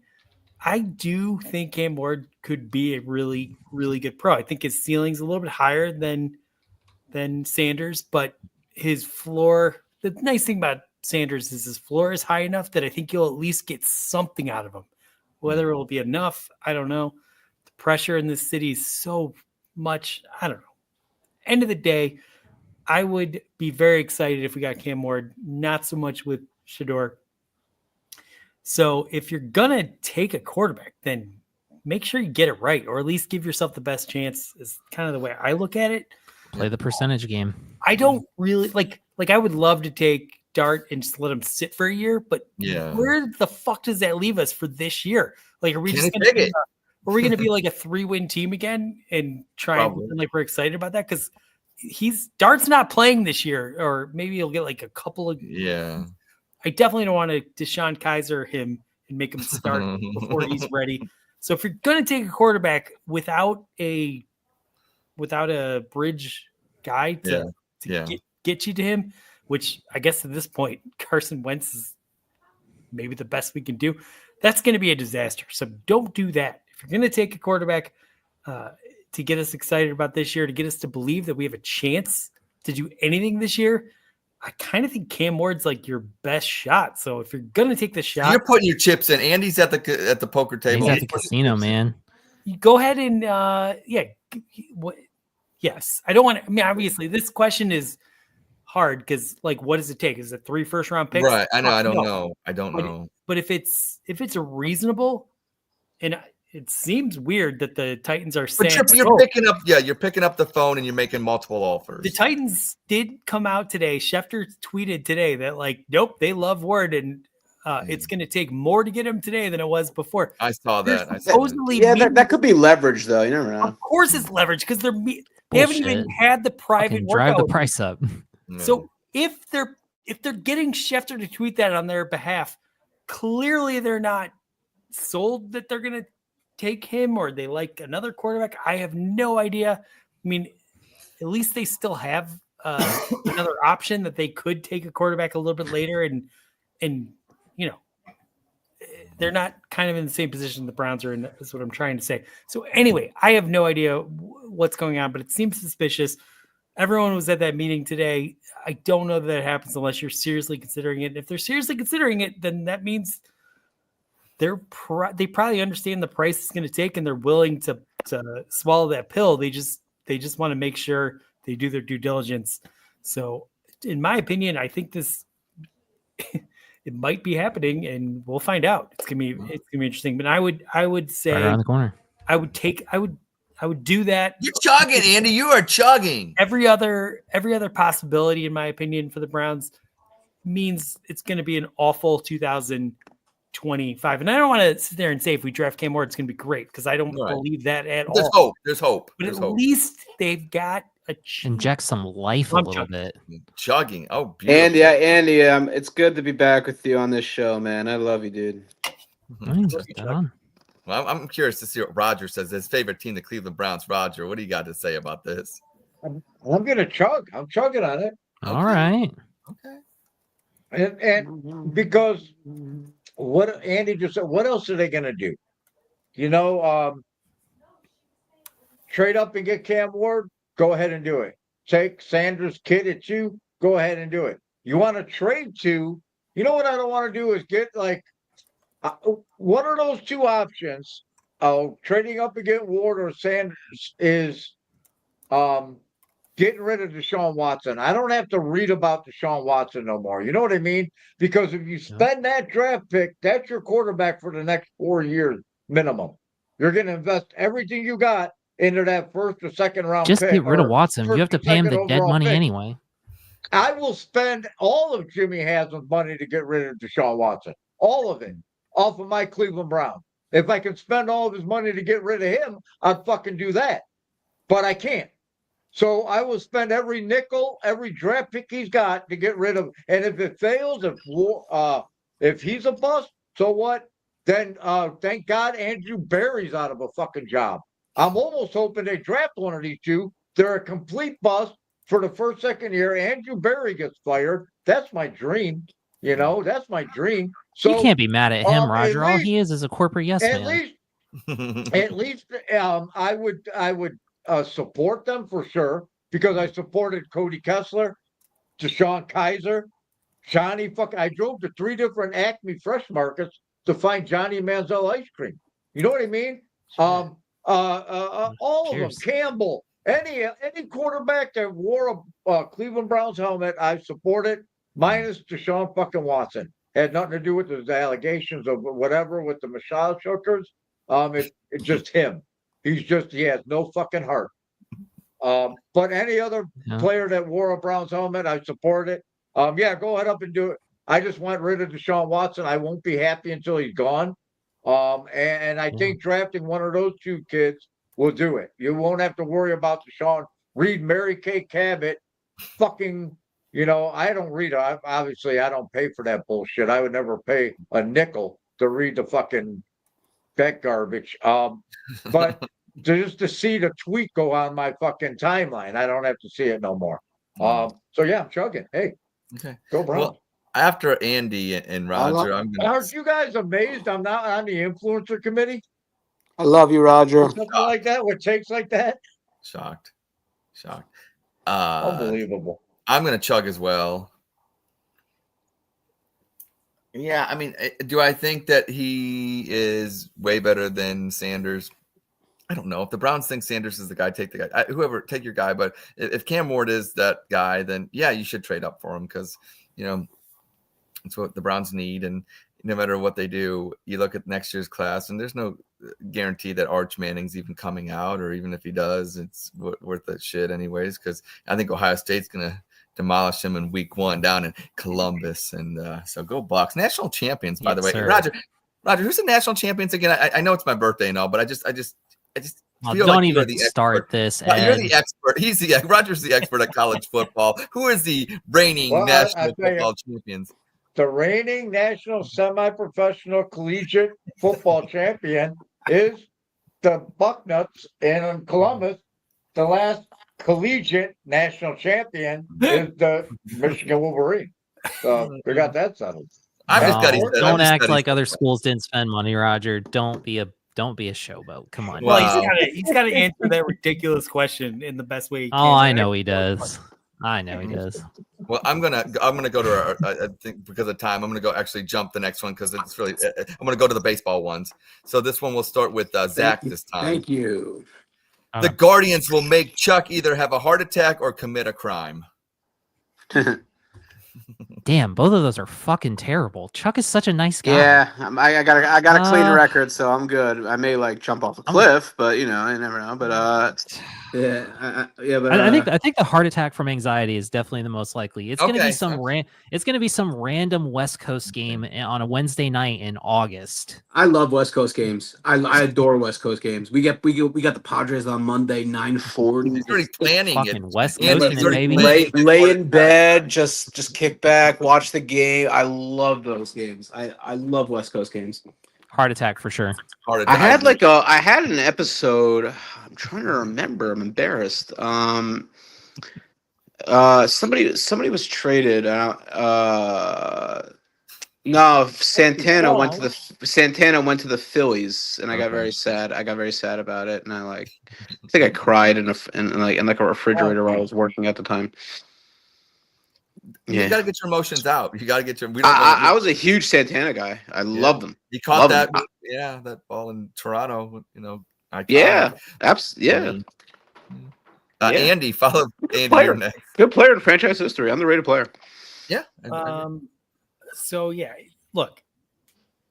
I do think Cam Ward could be a really, really good pro. I think his ceiling's a little bit higher than Sanders, but his floor, the nice thing about Sanders is his floor is high enough that I think you'll at least get something out of him. Whether it will be enough, I don't know. The pressure in this city is so much, I don't know. End of the day, I would be very excited if we got Cam Ward, not so much with Shadur. So if you're going to take a quarterback, then make sure you get it right, or at least give yourself the best chance is kind of the way I look at it. Play the percentage game. I don't really like I would love to take Dart and just let him sit for a year, but where the fuck does that leave us for this year? Like, are we just going to be like a 3-win team again and try and like we're excited about that? Because Dart's not playing this year, or maybe he'll get like a couple of. Yeah. I definitely don't want to Deshaun Kaiser him and make him start before he's ready. So if you're going to take a quarterback without a bridge guy to get you to him, which I guess at this point, Carson Wentz is maybe the best we can do, that's going to be a disaster. So don't do that. If you're going to take a quarterback to get us excited about this year, to get us to believe that we have a chance to do anything this year, I kind of think Cam Ward's like your best shot. So if you're going to take the shot, you're putting your chips in. Andy's at the poker table. He's at the casino, man. You go ahead and yes. I don't want to. I mean, obviously, this question is hard because, like, what does it take? Is it 3 first-round picks? Right. I know. I don't know. But if it's a reasonable, and it seems weird that the Titans are saying you're picking up the phone and you're making multiple offers. The Titans did come out today. Schefter tweeted today that, like, nope, they love Ward, and it's going to take more to get him today than it was before. I saw that. That could be leverage, though. You never know. Of course, it's leverage because they haven't even had the private drive the price up. So if they're getting Schefter to tweet that on their behalf, clearly they're not sold that they're going to take him, or they like another quarterback. I have no idea. I mean, at least they still have another option that they could take a quarterback a little bit later and they're not kind of in the same position the Browns are in. Is what I'm trying to say. So anyway, I have no idea what's going on, but it seems suspicious. Everyone was at that meeting today. I don't know that it happens unless you're seriously considering it. And if they're seriously considering it, then that means they probably understand the price it's going to take, and they're willing to swallow that pill. They just want to make sure they do their due diligence. So, in my opinion, I think this it might be happening, and we'll find out. It's gonna be interesting. But I would say Right around the corner. I would do that. You're chugging, Andy. You are chugging. Every other possibility, in my opinion, for the Browns means it's going to be an awful 2025. And I don't want to sit there and say if we draft Cam Ward, it's going to be great, because I don't believe that at all. Hope. There's hope. But There's at hope. least they've got a Inject some life a little bit. Chugging. Oh, beautiful. Andy, it's good to be back with you on this show, man. I love you, dude. Well, I'm curious to see what Roger says. His favorite team, the Cleveland Browns. Roger, what do you got to say about this? I'm gonna chug. I'm chugging on it. All right. Okay. And because what Andy just said, what else are they gonna do? Trade up and get Cam Ward, go ahead and do it. Take Sanders' kid at you, go ahead and do it. You want to trade to, what I don't want to do is get one of those two options, trading up and get Ward or Sanders, is getting rid of Deshaun Watson. I don't have to read about Deshaun Watson no more. You know what I mean? Because if you spend that draft pick, that's your quarterback for the next 4 years minimum. You're going to invest everything you got into that first or second round Just pick. get rid of Watson. You have to pay him the dead money anyway. I will spend all of Jimmy Haslam's money to get rid of Deshaun Watson. All of it. Off of my Cleveland Browns. If I could spend all of his money to get rid of him, I'd fucking do that. But I can't. So I will spend every nickel, every draft pick he's got to get rid of. And if it fails, if he's a bust, so what? Then thank God Andrew Berry's out of a fucking job. I'm almost hoping they draft one of these two. They're a complete bust for the first, second year. Andrew Berry gets fired. That's my dream. That's my dream. So you can't be mad at him, Roger. All he is a corporate yes man. At least I would support them for sure, because I supported Cody Kessler, Deshaun Kaiser, Johnny. I drove to 3 different Acme Fresh Markets to find Johnny Manziel ice cream. You know what I mean? All of them. Campbell, any quarterback that wore a Cleveland Browns helmet, I support it. Minus Deshaun fucking Watson. Had nothing to do with the allegations of whatever with the massage hookers. It's just him. He has no fucking heart. But any other player that wore a Browns helmet, I support it. Go ahead up and do it. I just want rid of Deshaun Watson. I won't be happy until he's gone. And I think drafting one of those two kids will do it. You won't have to worry about Deshaun. Read Mary Kay Cabot. Fucking, I don't read. Obviously, I don't pay for that bullshit. I would never pay a nickel to read the fucking that garbage. But just to see the tweet go on my fucking timeline, I don't have to see it no more. So I'm chugging. Hey, okay, go Browns. Well, after Andy and Roger, Aren't you guys amazed I'm not on the influencer committee? I love you, Roger. Something like that with takes like that. Shocked. Unbelievable. I'm gonna chug as well. Yeah, I mean, do I think that he is way better than Sanders? I don't know. If the Browns think Sanders is the guy, take the guy. Whoever, take your guy. But if Cam Ward is that guy, then you should trade up for him, because it's what the Browns need. And no matter what they do, you look at next year's class, and there's no guarantee that Arch Manning's even coming out, or even if he does, it's worth the shit anyways, because I think Ohio State's gonna demolish him in week 1 down in Columbus. And so go Bucks. National champions, by the way. Sir. Roger, who's the national champions again? I know it's my birthday and all, but I just feel don't like even start this. You're the expert. Roger's the expert at college football. Who is the reigning national football champions? The reigning national semi-professional collegiate football champion is the Bucknuts in Columbus. The last collegiate national champion is the Michigan Wolverine. So we got that settled. I'm just got. Don't act like other schools didn't spend money, Roger. Don't be a showboat. Come on. Well, Wow. he's got to answer that ridiculous question in the best way he can. Oh, I know he does. I know he does. Well, I'm gonna go to our, I think because of time, I'm gonna go actually jump the next one because it's really. I'm gonna go to the baseball ones. So this one we'll start with Zach this time. Thank you. The Guardians will make Chuck either have a heart attack or commit a crime. Damn, both of those are fucking terrible. Chuck is such a nice guy. Yeah, I got a clean record, so I'm good. I may like jump off a cliff, but you know, I never know. But I think the heart attack from anxiety is definitely the most likely. It's gonna be some random West Coast game on a Wednesday night in August. I love West Coast games. I adore West Coast games. We got the Padres on Monday, 9:40. He's already planning it. Fucking West Coast, baby. Lay in bed, just kick back, watch the game. I love those games. I love West Coast games. Heart attack for sure. Heart attack. I had an episode. I'm trying to remember. I'm embarrassed. Somebody was traded. No, Santana went to the Phillies, and I got very sad. I got very sad about it, and I think I cried in a refrigerator while I was working at the time. You gotta get your emotions out. You gotta get your. I was a huge Santana guy. I loved him. He caught that. Yeah, that ball in Toronto. You know. Andy, follow Andy. Next. Good player in franchise history. Underrated player. Yeah. So yeah, look,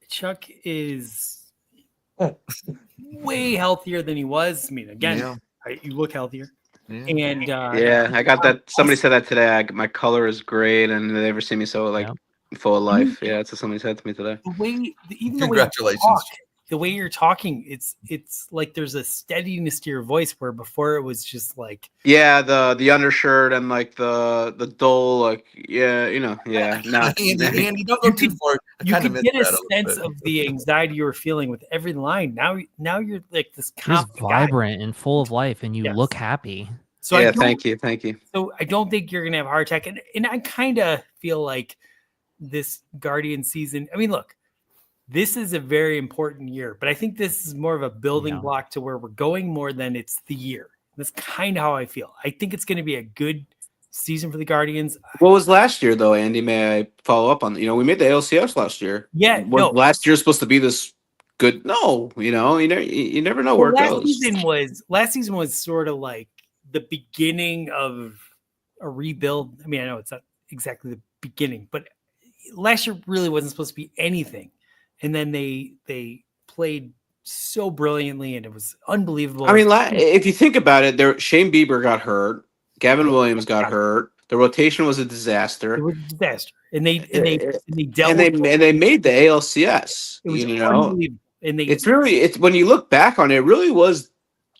Chuck is way healthier than he was. I mean, again, you look healthier. Yeah. And I got that. Somebody said that today. My color is great, and they ever see me so full of life. Yeah, that's what somebody said to me today. Congratulations. The way you're talking, it's like there's a steadiness to your voice where before it was just like the undershirt and like the dull Andy, don't go too far. You could get a sense of the anxiety you were feeling with every line. Now you're like this vibrant and full of life, and you look happy. So thank you. So I don't think you're gonna have a heart attack, and I kind of feel like this Guardian season. I mean, look. This is a very important year, but I think this is more of a building block to where we're going more than it's the year. That's kind of how I feel. I think it's going to be a good season for the Guardians. What was last year, though, Andy? May I follow up on? We made the ALCS last year. Yeah, last year supposed to be this good? No, you never know where it goes. Last season was sort of like the beginning of a rebuild. I mean, I know it's not exactly the beginning, but last year really wasn't supposed to be anything. And then they played so brilliantly, and it was unbelievable. I mean, if you think about it, Shane Bieber got hurt, Gavin Williams got hurt. The rotation was a disaster. It was a disaster, and they made the ALCS. It was unbelievable. And it's when you look back on it, it really was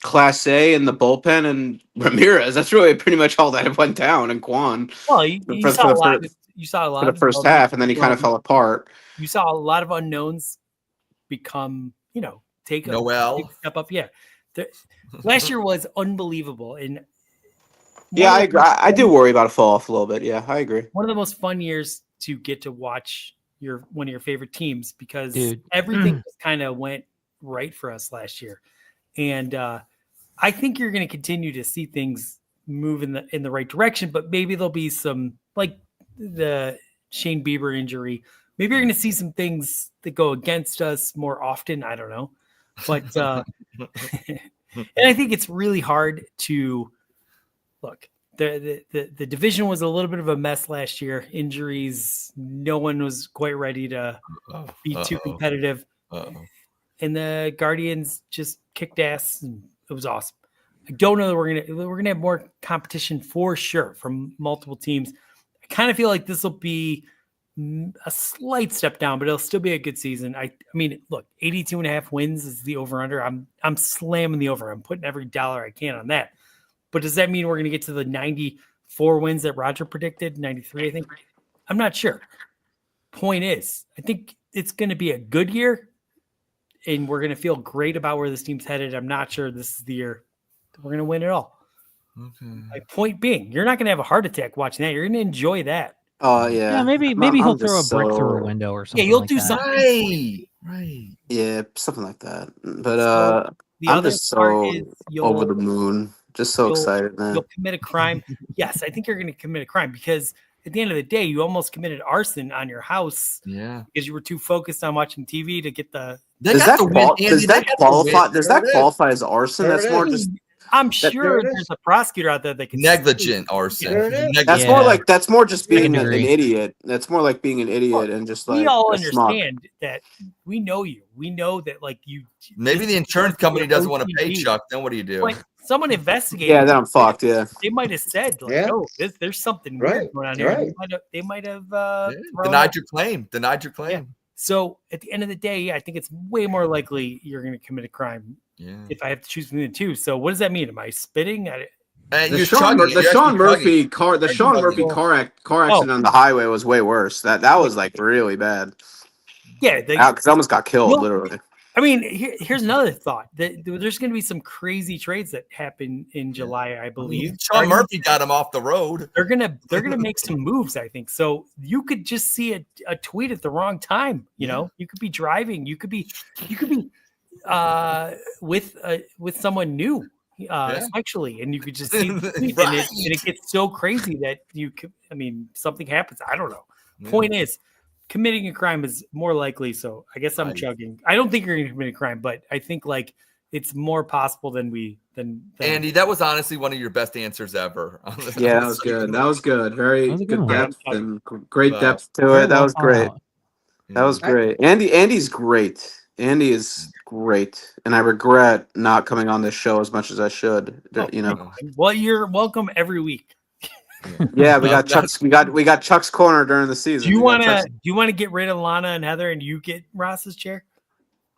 Class A and the bullpen and Ramirez. That's really pretty much all that went down. And Quan. Well, you saw a lot. You saw a lot for the first half, and then he kind of fell apart. You saw a lot of unknowns become, take a step up. Yeah. Last year was unbelievable. And I do worry about a fall off a little bit. Yeah, I agree. One of the most fun years to get to watch one of your favorite teams because everything just kind of went right for us last year. And I think you're going to continue to see things move in the right direction, but maybe there'll be some, like the Shane Bieber injury. Maybe you're going to see some things that go against us more often. I don't know. But and I think it's really hard to look. The division was a little bit of a mess last year. Injuries. No one was quite ready to be too competitive. And the Guardians just kicked ass, and it was awesome. I don't know that we're gonna have more competition for sure from multiple teams. I kind of feel like this will be a slight step down, but it'll still be a good season. I mean, look, 82.5 wins is the over-under. I'm slamming the over. I'm putting every dollar I can on that. But does that mean we're going to get to the 94 wins that Roger predicted? 93, I think. I'm not sure. Point is, I think it's going to be a good year, and we're going to feel great about where this team's headed. I'm not sure this is the year that we're going to win it all. Okay. My point being, you're not going to have a heart attack watching that. You're going to enjoy that. Oh yeah. Yeah, maybe I'm he'll just throw a brick through a so- window or Yeah, something. you'll like do that. something. Right. Yeah, something like that. But So the I'm other just part so is over the moon. Just so you'll- excited, man. you'll commit a crime. Yes, I think you're going to commit a crime because at the end of the day, you almost committed arson on your house Yeah. because you were too focused on watching TV to get the. They Does got that, the win, qual- Andy. does They that got the qualify? win. Does There that it is. qualify as arson? There That's it more is. just. I'm there sure it is. there's a prosecutor out there that can Negligent arson. There it is. Negligent. That's Yeah. more like being an degree. idiot. That's more like being an idiot and just like We all a schmuck. understand that we know you. We know that like you. Maybe this the insurance is company your doesn't want to pay OCD. Chuck. Then what do you do? But someone investigated. Yeah, then I'm fucked. Yeah. They might have said like, Yeah. "Oh, there's something Right, weird going on here." right. They might have Yeah. thrown Denied up. your claim. Denied your claim. So at the end of the day, I think it's way more likely you're going to commit a crime Yeah. if I have to choose between the two. So what does that mean? Am I spitting? And The you're Sean, chugging. the You're Sean actually Murphy chugging. car, the You're Sean chugging. Murphy car accident on the highway was way worse. That was like really bad. Yeah, Because I almost got killed, Well, literally. I mean, here's another thought. There's going to be some crazy trades that happen in July, I believe. Sean Murphy got him off the road. They're gonna make some moves, I think. So you could just see a tweet at the wrong time. You know, you could be driving, you could be with someone new sexually, and you could just see the tweet, Right. and it gets so crazy that you could. I mean, something happens. I don't know. Yeah. Point is, committing a crime is more likely. So I guess I'm Right. chugging. I don't think you're going to commit a crime, but I think like it's more possible than Andy, that was honestly one of your best answers ever. Yeah, that was good. That was good. Very That was a good good one. depth and great Wow. depth to Very it. That well was thought great. out. That was great. Andy's great. Andy is great, and I regret not coming on this show as much as I should. You know. well, you're welcome every week. Yeah, we No, got Chuck's. We got Chuck's corner during the season. Do you We got Chuck's- want to get rid of Lana and Heather and you get Ross's chair?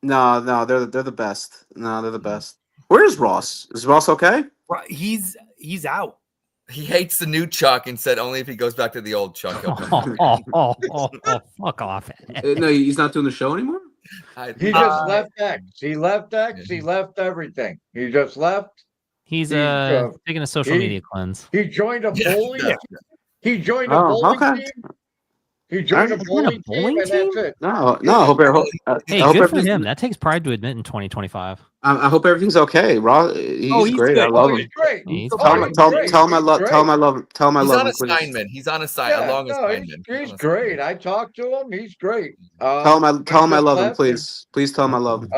No, they're the best. No, they're the best. Where's Ross? Is Ross okay? He's out. He hates the new Chuck and said only if he goes back to the old Chuck. He'll come back. Fuck off. No, he's not doing the show anymore. He just left X. He left X. He left everything. He just left. He's He's, taking a social he- media cleanse. He joined a bowling. Yeah. He joined a Oh, bowling okay. team. He joined a bowling team, and that's it. No. I hope Hey, I hope good for everything's- him. That takes pride to admit in 2025. I hope everything's okay. Ross, he's he's great. good. I love He's him. great. He's Oh, Tell he's him, tell, great. tell him I He's love, great. tell him I love, tell him I He's love on him. please. assignment. He's on assignment. Yeah, A long no, assignment. he's great. I talked to him. He's great. Tell him I just love him, left please. Please tell him I love him.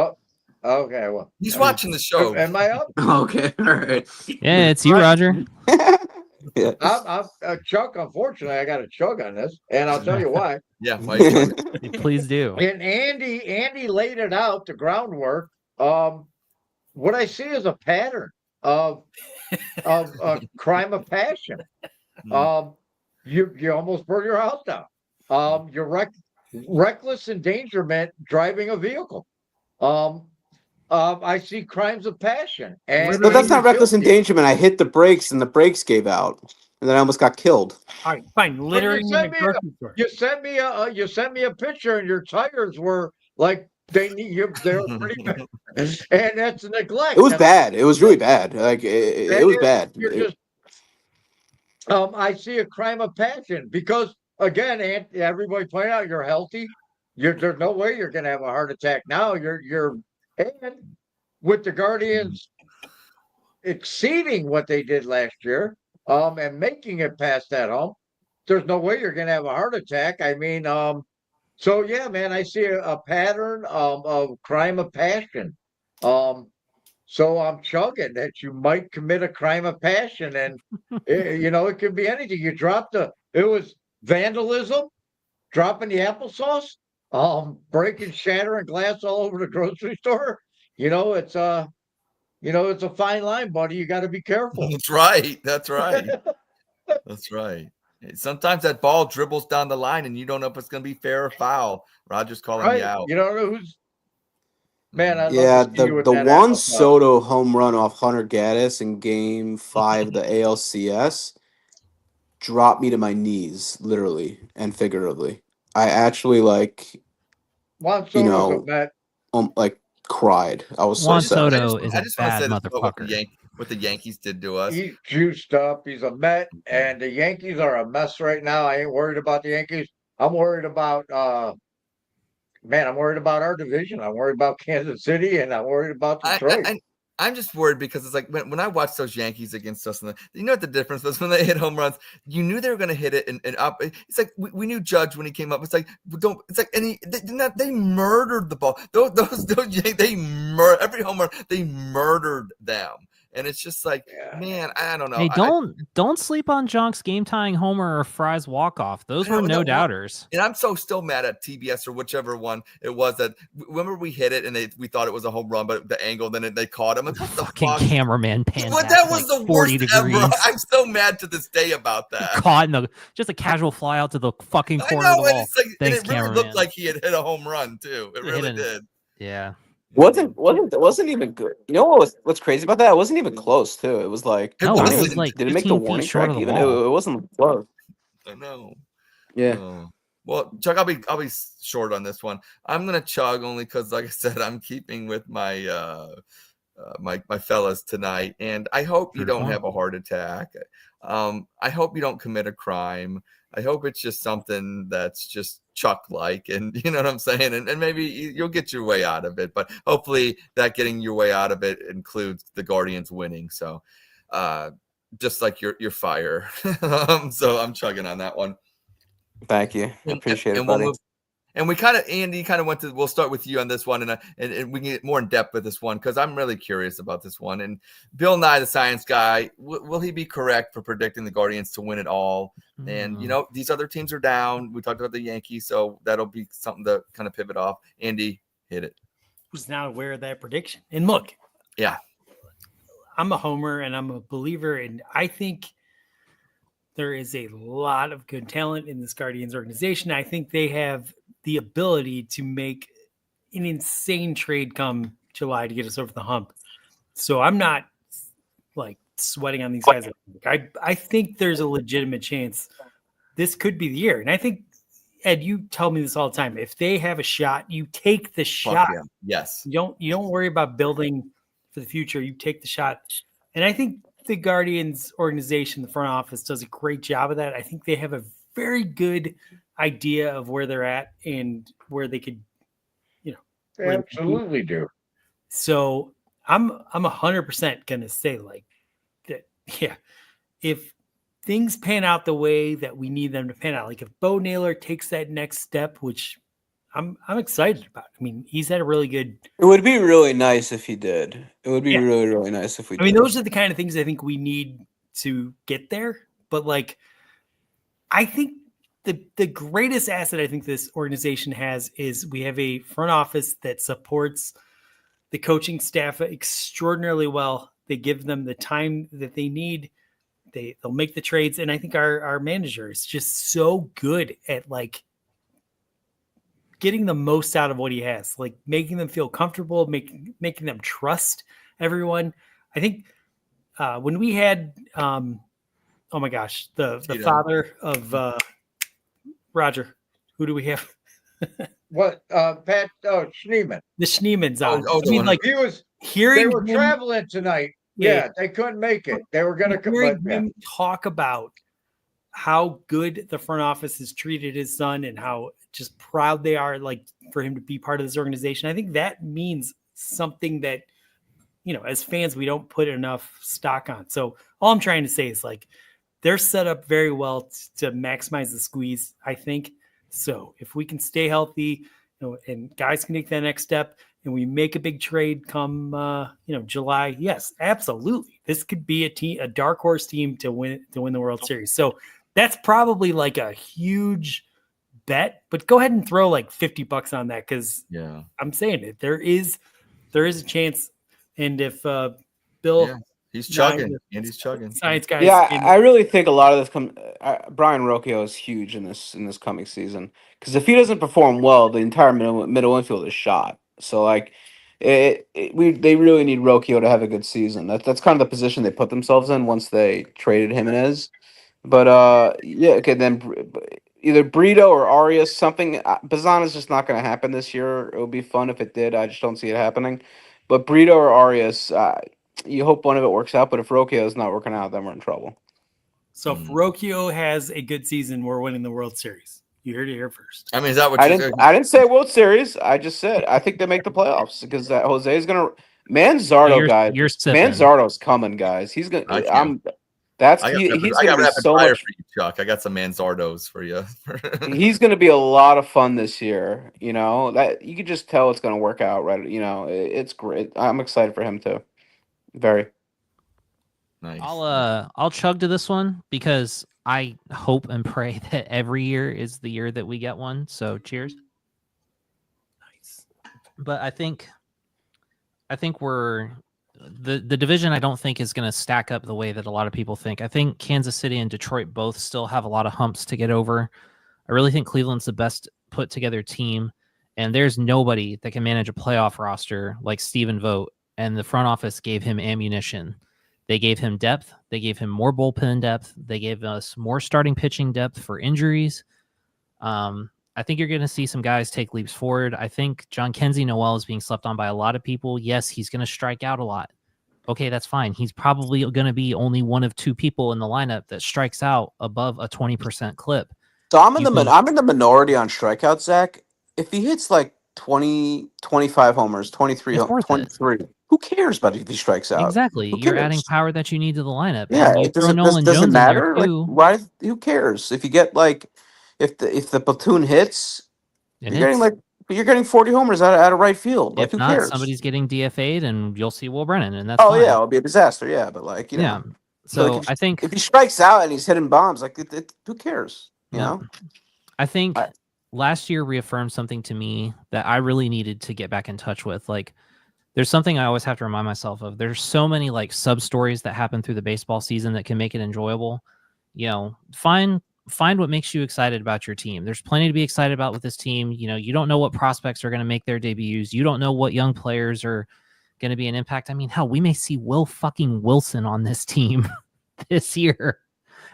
Okay, well, He's watching the show. Am I up? Okay, all right. Yeah, it's you, Roger. Yeah. I'm Chuck. Unfortunately, I got a chug on this, and I'll tell you why. Yeah. why you doing it? Please do. And Andy laid it out, the groundwork. What I see is a pattern of crime of passion. You almost burn your house down. You're reckless endangerment driving a vehicle. I see crimes of passion. And No, that's not you're reckless guilty. endangerment. I hit the brakes and the brakes gave out, and then I almost got killed. All right, fine. Littering in a sent me grocery store. You sent me a picture, and your tires were like they were pretty bad, and that's neglect. It was bad. It was really bad. Like it was bad. You're just, I see a crime of passion because again, everybody point out you're healthy. There's no way you're going to have a heart attack now. And with the Guardians exceeding what they did last year, and making it past that hump, there's no way you're going to have a heart attack. I mean, so yeah, man, I see a pattern of crime of passion. So I'm chugging that you might commit a crime of passion, and it could be anything. You dropped it was vandalism, dropping the applesauce, breaking, shattering glass all over the grocery store. It's a fine line, buddy. You got to be careful. That's right. That's right. That's right. Sometimes that ball dribbles down the line, and you don't know if it's going to be fair or foul. Roger's calling Right? you out. You don't know who's. Man, I'd Yeah, love to see you with the that Juan applesauce. Soto home run off Hunter Gaddis in Game 5 of the ALCS dropped me to my knees, literally and figuratively. I actually Juan Soto's a vet. cried. I was so Juan sad. Soto is I a just want to bad say this about the motherfucker. Yankees. what the Yankees did to us. He's juiced up. He's a Met, and the Yankees are a mess right now. I ain't worried about the Yankees. I'm worried about I'm worried about our division. I'm worried about Kansas City, and I'm worried about Detroit. I'm just worried because it's like when I watched those Yankees against us, you know what the difference was when they hit home runs. You knew they were going to hit it and up. It's like we knew Judge when he came up. It's like they murdered the ball. Those every home run they murdered them. And it's just like, man, I don't know. Hey, don't sleep on Jonk's game-tying homer or Fry's walk-off. Those were no doubters. And I'm still mad at TBS or whichever one it was that remember we hit it and we thought it was a home run, but the angle, then they caught him. What the fucking fuck? cameraman panned that was like the 40 worst degrees. ever. I'm so mad to this day about that. Caught in just a casual fly out to the fucking corner of the wall. Thanks, and it really looked like he had hit a home run too. It really did. Yeah. Wasn't even good. You know what's crazy about that? It wasn't even close too. It was like it was like did it make the warning track even? It wasn't close. I know. Yeah. Well, Chug, I'll be short on this one. I'm gonna chug only because, like I said, I'm keeping with my my fellas tonight, and I hope you don't have a heart attack. I hope you don't commit a crime. I hope it's just something that's just Chuck-like, and you know what I'm saying, and maybe you'll get your way out of it. But hopefully, that getting your way out of it includes the Guardians winning. So, just like your fire. So I'm chugging on that one. Thank you. I appreciate it, buddy. And we kind of, Andy, went to. We'll start with you on this one, and we can get more in depth with this one because I'm really curious about this one. And Bill Nye, the science guy, will he be correct for predicting the Guardians to win it all? And these other teams are down. We talked about the Yankees, so that'll be something to kind of pivot off. Andy, hit it. Was not aware of that prediction. And look, yeah, I'm a homer and I'm a believer, and I think there is a lot of good talent in this Guardians organization. I think they have the ability to make an insane trade come July to get us over the hump. So I'm not like sweating on these guys. I think there's a legitimate chance this could be the year. And I think, Ed, you tell me this all the time. If they have a shot, you take the shot. Yeah. Yes. You don't worry about building for the future. You take the shot. And I think the Guardians organization, the front office, does a great job of that. I think they have a very good idea of where they're at and where they could, they absolutely do. So I'm 100% gonna say like that. Yeah, if things pan out the way that we need them to pan out, like if Bo Naylor takes that next step, which I'm excited about. I mean, he's had a really good. It would be really nice if he did. It would be really, really nice if we. I mean, those are the kind of things I think we need to get there. But like, I think the greatest asset I think this organization has is we have a front office that supports the coaching staff extraordinarily well. They give them the time that they need. They'll make the trades, and I think our manager is just so good at like getting the most out of what he has, like making them feel comfortable, making them trust everyone. I think when we had, oh my gosh, the father of Roger, who do we have? What? Pat Schneeman. The Schneemans on. I mean, like he was hearing they were traveling tonight. Yeah, they couldn't make it. They were going to hearing him talk about how good the front office has treated his son and how just proud they are, like, for him to be part of this organization. I think that means something that, as fans, we don't put enough stock on. So all I'm trying to say is like, they're set up very well to maximize the squeeze, I think. So if we can stay healthy, and guys can take that next step and we make a big trade come, July, yes, absolutely. This could be a dark horse team to win the World Series. So that's probably like a huge bet, but go ahead and throw like $50 on that. Cause I'm saying it, there is a chance. And if Bill, he's chugging and he's chugging. Science guys. Yeah, I really think a lot of this Brian Rocchio is huge in this coming season, because if he doesn't perform well, the entire middle infield is shot. So like, they really need Rocchio to have a good season. That's kind of the position they put themselves in once they traded Jimenez. But okay, then either Brito or Arias, something. Bazan is just not going to happen this year. It would be fun if it did. I just don't see it happening. But Brito or Arias, you hope one of it works out. But if Rocchio's not working out, then we're in trouble. So if Rocchio has a good season, we're winning the World Series. You heard it here first. I mean, is that what I didn't say World Series. I just said I think they make the playoffs because Jose is gonna Manzardo guy. You're sipping. Manzardo's coming, guys. He's gonna. I He's gonna be so much. For you, Chuck. I got some Manzardos for you. He's gonna be a lot of fun this year. You know that you could just tell it's gonna work out, right? You know, it's great. I'm excited for him too. Very. Nice. I'll chug to this one because I hope and pray that every year is the year that we get one. So cheers. Nice. But I think we're the division I don't think is going to stack up the way that a lot of people think. I think Kansas City and Detroit both still have a lot of humps to get over. I really think Cleveland's the best put together team, and there's nobody that can manage a playoff roster like Stephen Vogt, and the front office gave him ammunition. They gave him depth. They gave him more bullpen depth. They gave us more starting pitching depth for injuries. I think you're going to see some guys take leaps forward. I think John Kenzie Noel is being slept on by a lot of people. Yes, he's going to strike out a lot. Okay, that's fine. He's probably going to be only one of two people in the lineup that strikes out above a 20% clip. So I'm in the minority on strikeouts, Zach. If he hits like 20, 25 homers, 23, 23, who cares about if he strikes out? Exactly. You're adding power that you need to the lineup. Yeah, and you it doesn't matter. Like, why? Who cares if you get like if the platoon hits? You're getting 40 homers out of right field. Like, if who not, cares? somebody's getting DFA'd, and you'll see Will Brennan, and that's yeah, it'll be a disaster. Yeah, but like you know, So like I think if he strikes out and he's hitting bombs, like who cares? You know, I think last year reaffirmed something to me that I really needed to get back in touch with. Like, there's something I always have to remind myself of. There's so many like sub stories that happen through the baseball season that can make it enjoyable. You know, find what makes you excited about your team. There's plenty to be excited about with this team. You know, you don't know what prospects are going to make their debuts. You don't know what young players are going to be an impact. I mean, hell, we may see Will fucking Wilson on this team this year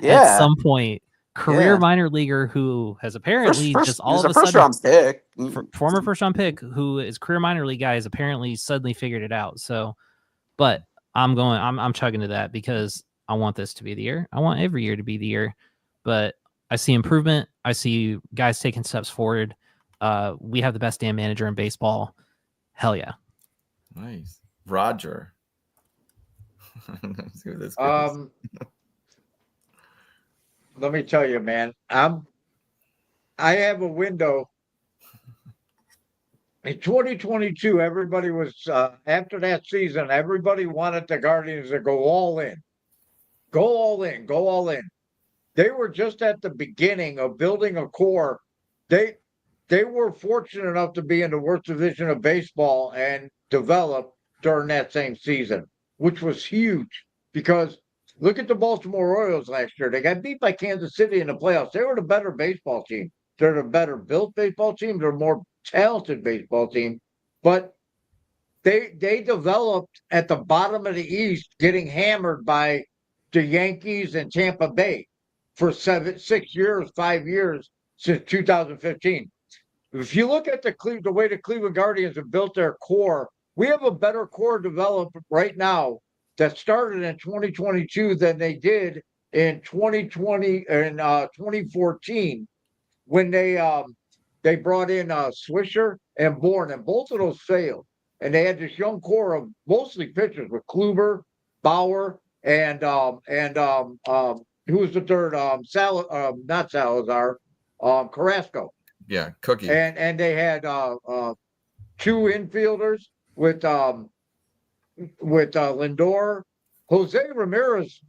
at some point. Career minor leaguer who has apparently just all of a sudden round pick. Former first round pick who is career minor league guy has apparently suddenly figured it out. So, but I'm chugging to that because I want this to be the year. I want every year to be the year, but I see improvement. I see guys taking steps forward. We have the best damn manager in baseball. Hell yeah. Nice. Roger. Let's see what this let me tell you, man, I have a window. In 2022, everybody was after that season, everybody wanted the Guardians to go all in. Go all in, go all in. They were just at the beginning of building a core. They were fortunate enough to be in the worst division of baseball and develop during that same season, which was huge because look at the Baltimore Orioles last year. They got beat by Kansas City in the playoffs. They were the better baseball team. They're the better built baseball team. They're a more talented baseball team. But they developed at the bottom of the East, getting hammered by the Yankees and Tampa Bay for 5 years since 2015. If you look at the way the Cleveland Guardians have built their core, we have a better core developed right now that started in 2022 than they did in 2020 and 2014 when they brought in Swisher and Bourne, and both of those failed. And they had this young core of mostly pitchers with Kluber, Bauer, and who was the third? Not Salazar, Carrasco. Yeah, Cookie. And they had 2 infielders with Lindor. Jose Ramirez,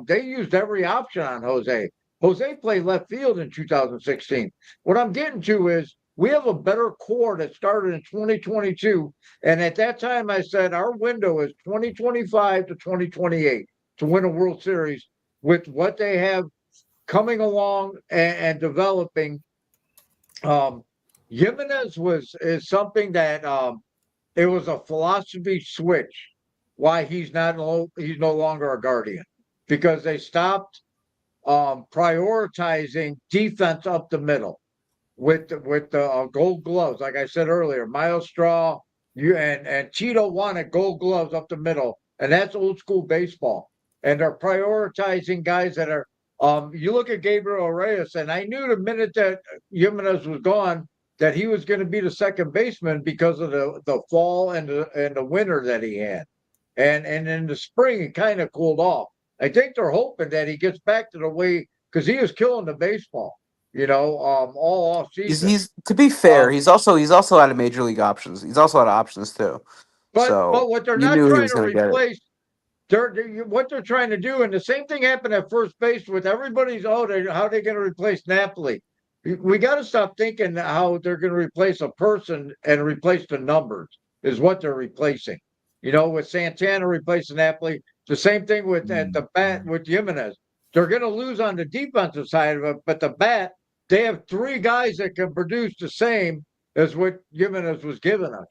they used every option on Jose. Jose played left field in 2016. What I'm getting to is we have a better core that started in 2022. And at that time, I said our window is 2025 to 2028 to win a World Series with what they have coming along and developing. Jimenez is something that it was a philosophy switch. Why he's no longer a Guardian, because they stopped prioritizing defense up the middle with the Gold Gloves. Like I said earlier, Miles Straw, and Cheeto wanted Gold Gloves up the middle. and that's old school baseball. And they're prioritizing guys that are. You look at Gabriel Reyes, and I knew the minute that Jimenez was gone that he was going to be the second baseman because of the fall and the winter that he had, and in the spring it kind of cooled off. I think they're hoping that he gets back to the way because he was killing the baseball, all off season. He's to be fair, he's also out of major league options. He's also out of options too. But what they're you not knew he trying was to gonna get it. replace, what they're trying to do, and the same thing happened at first base with everybody's. How are they going to replace Napoli? We got to stop thinking how they're going to replace a person and replace the numbers is what they're replacing. With Santana replacing Napoli, the same thing with at the bat with Jimenez. They're going to lose on the defensive side of it, but the bat, they have 3 guys that can produce the same as what Jimenez was giving us.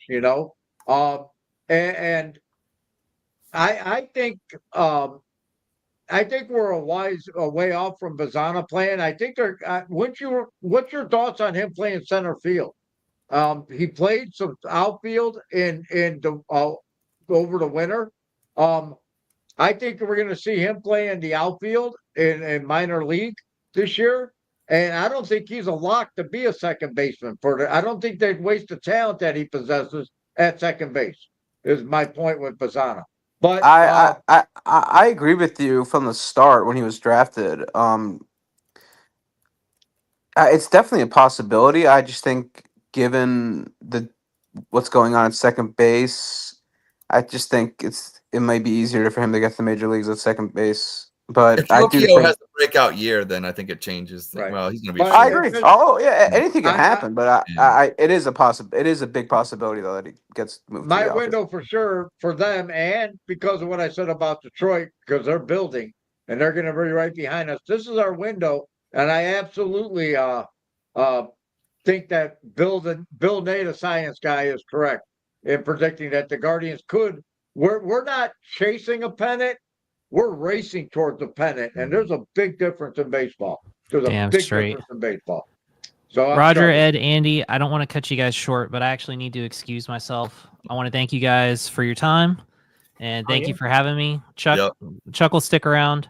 And I think we're a way off from Bazana playing. I think they're. What's your thoughts on him playing center field? He played some outfield in the over the winter. I think we're going to see him play in the outfield in minor league this year, and I don't think he's a lock to be a second baseman. I don't think they'd waste the talent that he possesses at second base. Is my point with Bazana. But I agree with you from the start when he was drafted. It's definitely a possibility. I just think, given what's going on at second base, I just think it might be easier for him to get to the major leagues at second base. But If I do Yokio think has a breakout year, then I think it changes. Right. Well, he's going to be. But I agree. Oh yeah, anything can I- happen. But Yeah. it is a big possibility though that he gets moved. to my the office. window for sure for them, and because of what I said about Detroit, because they're building and they're going to be right behind us. This is our window, and I absolutely think that Bill Nate, the science guy, is correct in predicting that the Guardians could. We're not chasing a pennant. We're racing towards the pennant, and there's a big difference in baseball. There's Damn a big straight. difference in baseball. So I'm Roger, sorry. Ed, Andy, I don't want to cut you guys short, but I actually need to excuse myself. I want to thank you guys for your time, and thank you for having me. Chuck will stick around,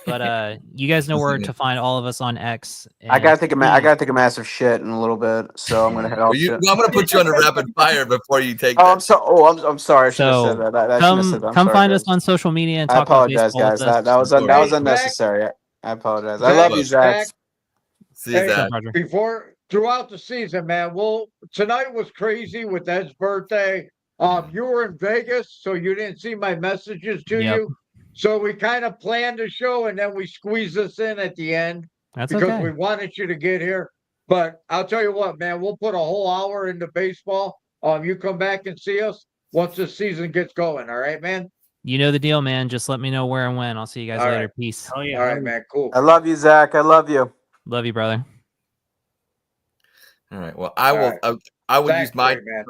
but you guys know where to find all of us on X. I gotta take a massive shit in a little bit, so I'm gonna head off. I'm going to put you on a rapid fire before you take. I'm sorry. I should have said that. I shouldn't have said that. I'm come sorry, find guys. us on social media and I talk about apologize, baseball guys. with us. That was Zach, unnecessary. I apologize. I Zach, love you, Zach. See you, Hey, Zach. Roger. Throughout the season, man. Tonight was crazy with Ed's birthday. You were in Vegas, so you didn't see my messages to Yep. you. So we kind of planned the show, and then we squeezed this in at the end That's because okay. we wanted you to get here. But I'll tell you what, man, we'll put a whole hour into baseball. You come back and see us once the season gets going. All right, man. You know the deal, man. Just let me know where and when. I'll see you guys All later. right. Peace. Oh yeah. All right, man. Cool. I love you, Zach. I love you. Love you, brother. All right. Well, I will Zach, use my. great, man.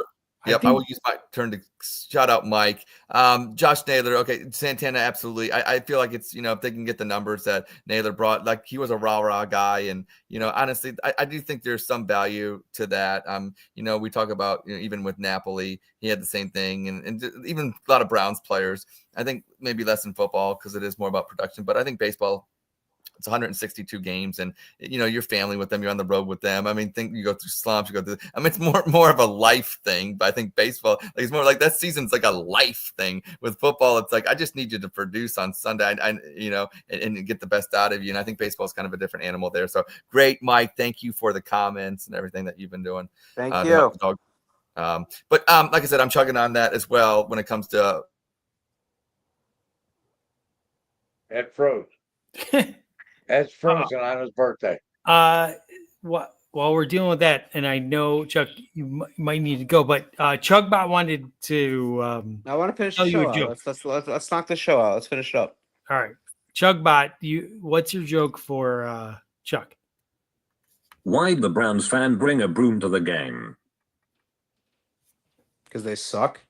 Yep, I will use my turn to shout out Mike. Josh Naylor, okay, Santana, absolutely. I feel like it's, if they can get the numbers that Naylor brought, like he was a rah-rah guy. And, honestly, I do think there's some value to that. We talk about, even with Napoli, he had the same thing. And even a lot of Browns players, I think maybe less in football because it is more about production. But I think baseball, it's 162 games and your family with them, you're on the road with them. I mean, you go through slumps, it's more of a life thing, but I think baseball, it's more like that season's like a life thing. With football, it's like, I just need you to produce on Sunday, and get the best out of you. And I think baseball is kind of a different animal there. So great, Mike. Thank you for the comments and everything that you've been doing. Thank you. But like I said, I'm chugging on that as well when it comes to Ed froze. Ed's frozen on his birthday. While we're dealing with that, and I know Chuck, you might need to go, but Chugbot wanted to. I want to finish tell the you show a joke. out. Let's knock the show out. Let's finish it up. All right, Chugbot, what's your joke for Chuck? Why'd the Browns fan bring a broom to the game? Because they suck.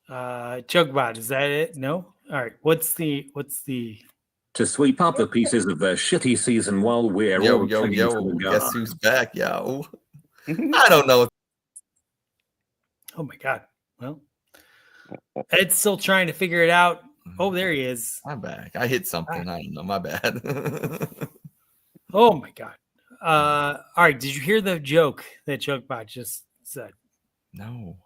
Chugbot, is that it? No. All right. What's the? To sweep up the pieces of their shitty season while we're all clinging to the guess guard. who's back, I don't know. Oh my God. Well, Ed's still trying to figure it out. Oh, there he is. I'm back. I hit something. I don't know. My bad. Oh my God. All right. Did you hear the joke that Chugbot just said? No.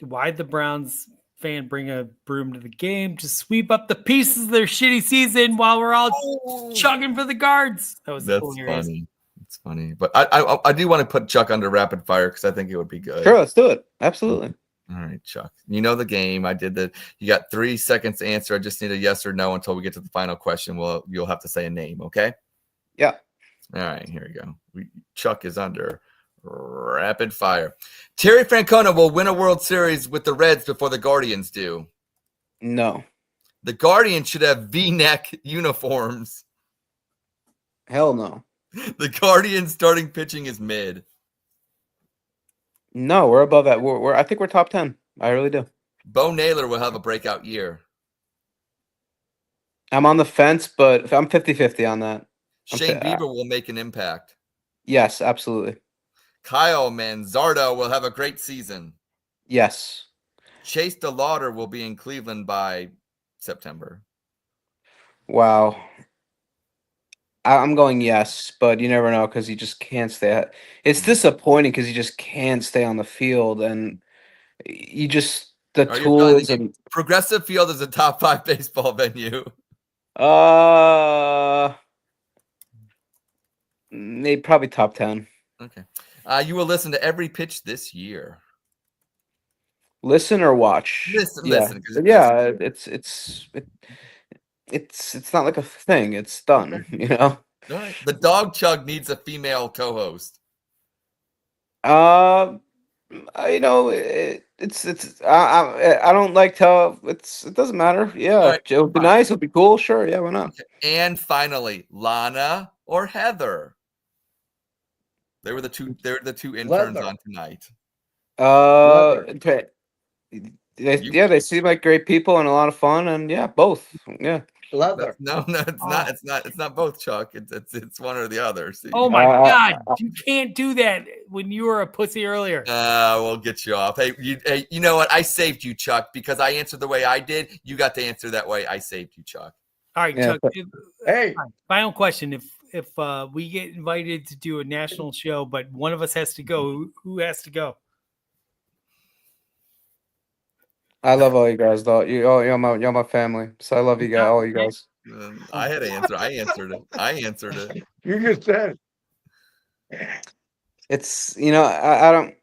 Why'd the Browns fan bring a broom to the game to sweep up the pieces of their shitty season while we're all chugging for the guards? That's hilarious. Funny. It's funny. But I do want to put Chuck under rapid fire because I think it would be good. Sure, let's do it. Absolutely. All right, Chuck. You know the game. I did the. You got 3 seconds to answer. I just need a yes or no until we get to the final question. Well, you'll have to say a name, okay? Yeah. All right, here we go. Chuck is under rapid fire. Terry Francona will win a World Series with the Reds before the Guardians do. No. The Guardians should have V-neck uniforms. Hell no. The Guardians starting pitching is mid. No, we're above that. I think we're top 10. I really do. Bo Naylor will have a breakout year. I'm on the fence, but I'm 50-50 on that. Shane Bieber will make an impact. Yes, absolutely. Kyle Manzardo will have a great season. Yes. Chase DeLauder will be in Cleveland by September. Wow. I'm going yes, but you never know because you just can't stay. It's disappointing because you just can't stay on the field, and you just the tools and Progressive Field is a top 5 baseball venue. Maybe probably top 10. Okay. You will listen to every pitch this year. Listen or watch? Listen. Yeah, it's not like a thing. It's done, you know. All right. The Dawg Chug needs a female co-host. You know, it's I don't like how it doesn't matter. Yeah, right. It would be nice. It would be cool. Sure. Yeah, why not? Okay. And finally, Lana or Heather. They were the two interns on tonight. They seem like great people and a lot of fun, and yeah, both. Yeah. Leather. No, it's not. It's not both, Chuck. It's one or the other. See? Oh my God! You can't do that when you were a pussy earlier. We'll get you off. Hey, you know what? I saved you, Chuck, because I answered the way I did. You got to answer that way. I saved you, Chuck. All right, Yeah, Chuck. Hey. Final question: If we get invited to do a national show, but one of us has to go, who has to go? I love all you guys, though. You're my family, so I love you guys, all you guys. I had to answer. I answered it. You just said. It's I don't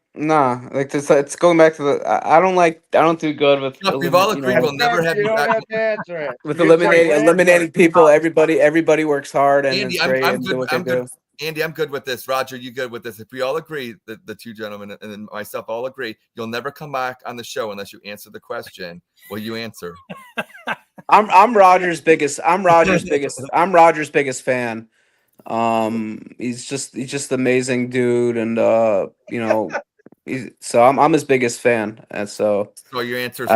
like this. It's going back to the. I don't do good with. Look, we've all agreed we'll never have you you don't back. have to answer it. With You eliminating people. Everybody works hard and Andy, it's great. I'm and do good. what they I'm good. do. Andy, I'm good with this. Roger, you good with this? If we all agree, the two gentlemen and then myself all agree, you'll never come back on the show unless you answer the question. Will you answer? I'm Roger's biggest fan. He's just amazing dude, and so I'm his biggest fan, and so your answer is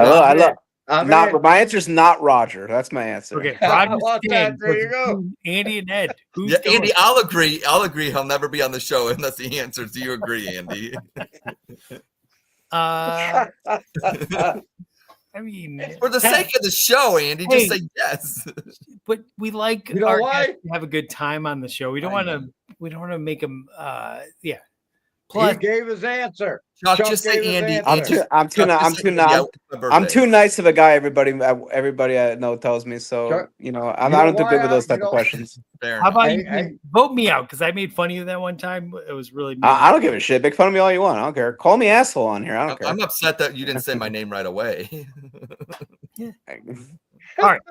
my answer is not Roger. That's my answer. Okay, There you go. Andy and Ed. Who's yeah, Andy, I'll agree. He'll never be on the show unless he answers. Do you agree, Andy? I mean, for the sake of the show, Andy, just say yes. But we like You know our why? guests to have a good time on the show. We don't want to make them. Yeah. Plus, he gave his answer. Chuck, just say Andy. I'm too nice of a guy. Everybody I know tells me so. Chuck, I don't do good with those type of questions. How about you vote me out? Because I made fun of you that one time. It was really. I don't give a shit. Make fun of me all you want. I don't care. Call me asshole on here. I don't care. I'm upset that you didn't say my name right away. Yeah. All right.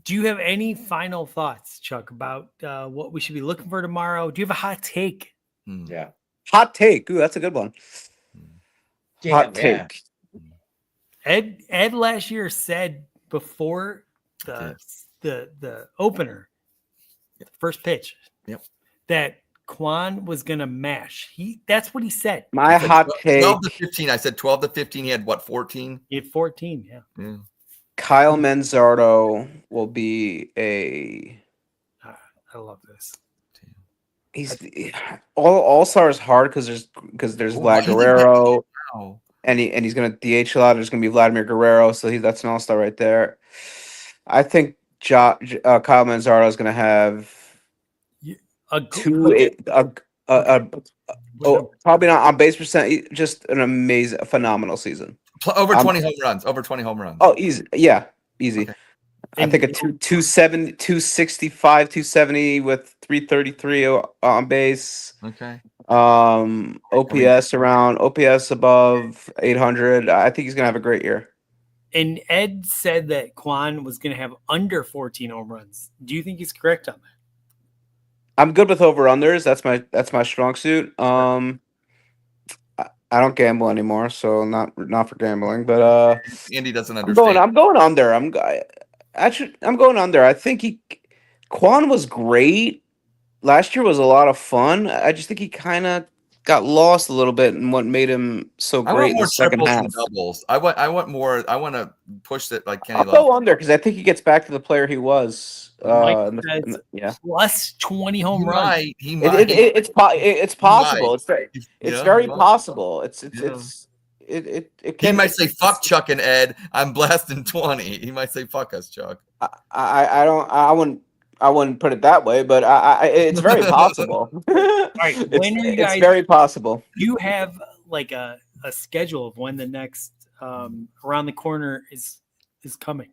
Do you have any final thoughts, Chuck, about what we should be looking for tomorrow? Do you have a hot take? Yeah. Hot take. Ooh, that's a good one. Hot take. Ed last year said before the opener, the first pitch, that Quan was gonna mash. That's what he said. My hot take. 12 to 15. I said 12 to 15. He had what? 14. He had 14. Yeah. Kyle Manzardo will be a. I love this. He's all stars hard because there's Vlad Guerrero he's going to DH a lot. There's going to be Vladimir Guerrero, so that's an all-star right there. I think Kyle Manzardo is going to have probably not on base percent, just an amazing, phenomenal season. Over 20 home runs. Over 20 home runs. Oh, easy. Yeah, easy. Okay. I think a 265, 270 with 333 on base. Okay. OPS above 800. I think he's gonna have a great year. And Ed said that Quan was gonna have under 14 home runs. Do you think he's correct on that? I'm good with over unders. That's my strong suit. I don't gamble anymore, so not for gambling. But Andy doesn't understand. I'm going under. I'm going under. I think Quan was great. Last year was a lot of fun. I just think he kind of got lost a little bit in what made him so great in the second half. And doubles. I want more. I want to push it like Kenny. I'll go under because I think he gets back to the player he was. Plus 20 home runs. He might. It's possible. It's very possible. He might say fuck Chuck and Ed. I'm blasting 20. He might say fuck us, Chuck. I wouldn't put it that way, but it's very possible. All right, it's very possible. You have like a schedule of when the next around the corner is coming.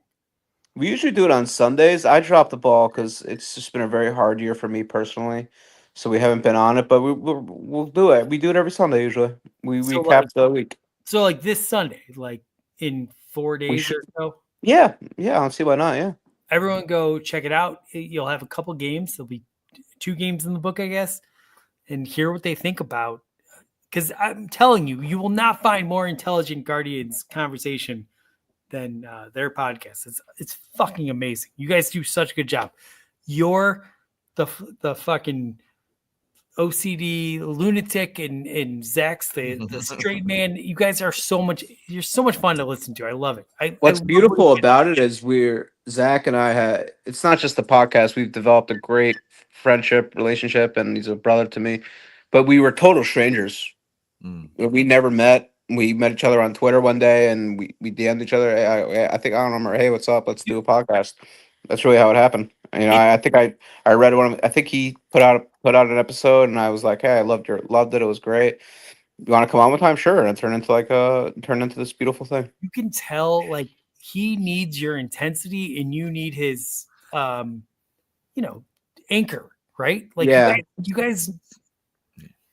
We usually do it on Sundays. I dropped the ball because it's just been a very hard year for me personally, so we haven't been on it. But we'll do it. We do it every Sunday usually. We cap the week. So like this Sunday, like in 4 days or so. Yeah. I don't see why not. Yeah. Everyone go check it out. You'll have a couple games. There'll be 2 games in the book, I guess, and hear what they think about. Because I'm telling you, you will not find more intelligent Guardians conversation than their podcast. It's fucking amazing. You guys do such a good job. You're the fucking OCD lunatic and Zach's the straight man. You guys are you're so much fun to listen to. I love it. What's beautiful about it is Zach and I it's not just the podcast. We've developed a great friendship relationship, and he's a brother to me, but we were total strangers. We never met. We met each other on Twitter one day, and we DM'd each other. I think I don't remember. Hey, what's up? Let's do a podcast. That's really how it happened. I think I read one. I think he put out an episode, and I was like, hey, I loved it. It was great. You want to come on one time? Sure. And it turned into this beautiful thing. You can tell like he needs your intensity, and you need his, anchor, right? Like you guys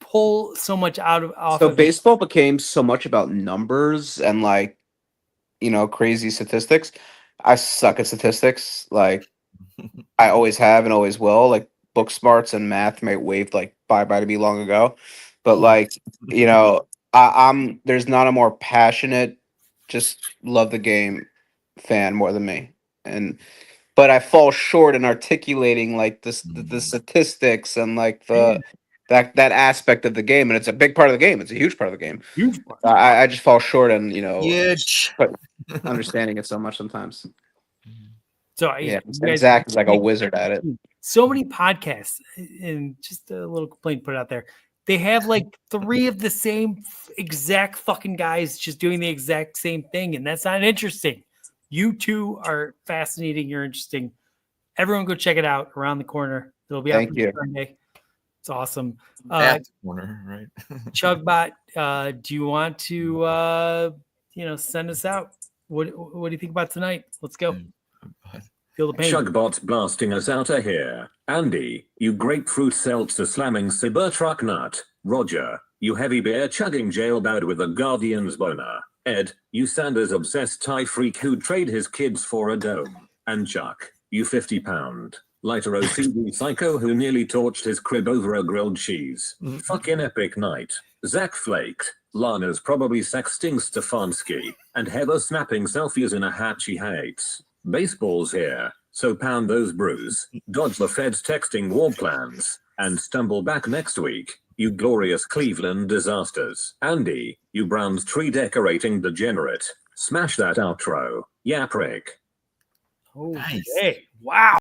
pull so much off. So baseball became so much about numbers and crazy statistics. I suck at statistics. Like I always have and always will. Like book smarts and math may waved bye to me long ago. But I'm there's not a more passionate, just love the game fan more than me. But I fall short in articulating the statistics and that aspect of the game, and it's a big part of the game. It's a huge part of the game. Huge part. I just fall short in understanding it so much sometimes. So Zach is like a wizard at it. So many podcasts, and just a little complaint put out there. They have 3 of the same exact fucking guys just doing the exact same thing, and that's not interesting. You two are fascinating. You're interesting. Everyone go check it out. Around the corner. It'll be out Sunday. It's awesome. At the corner, right? Chugbot, do you want to send us out? What do you think about tonight? Let's go. Feel the pain. Chugbot's blasting us out of here. Andy, you grapefruit seltzer slamming Cybertruck nut. Roger, you heavy beer chugging jailbird with a Guardian's boner. Ed, you Sanders obsessed Thai freak who'd trade his kids for a dome. And Chuck, you 50-pound lighter OCD psycho who nearly torched his crib over a grilled cheese. Fucking epic night. Zach flaked. Lana's probably sexting Stefanski. And Heather snapping selfies in a hat she hates. Baseball's here, so pound those brews. Dodge the feds texting war plans. And stumble back next week. You glorious Cleveland disasters. Andy, you Browns tree decorating degenerate. Smash that outro. Yeah, prick. Okay. Wow.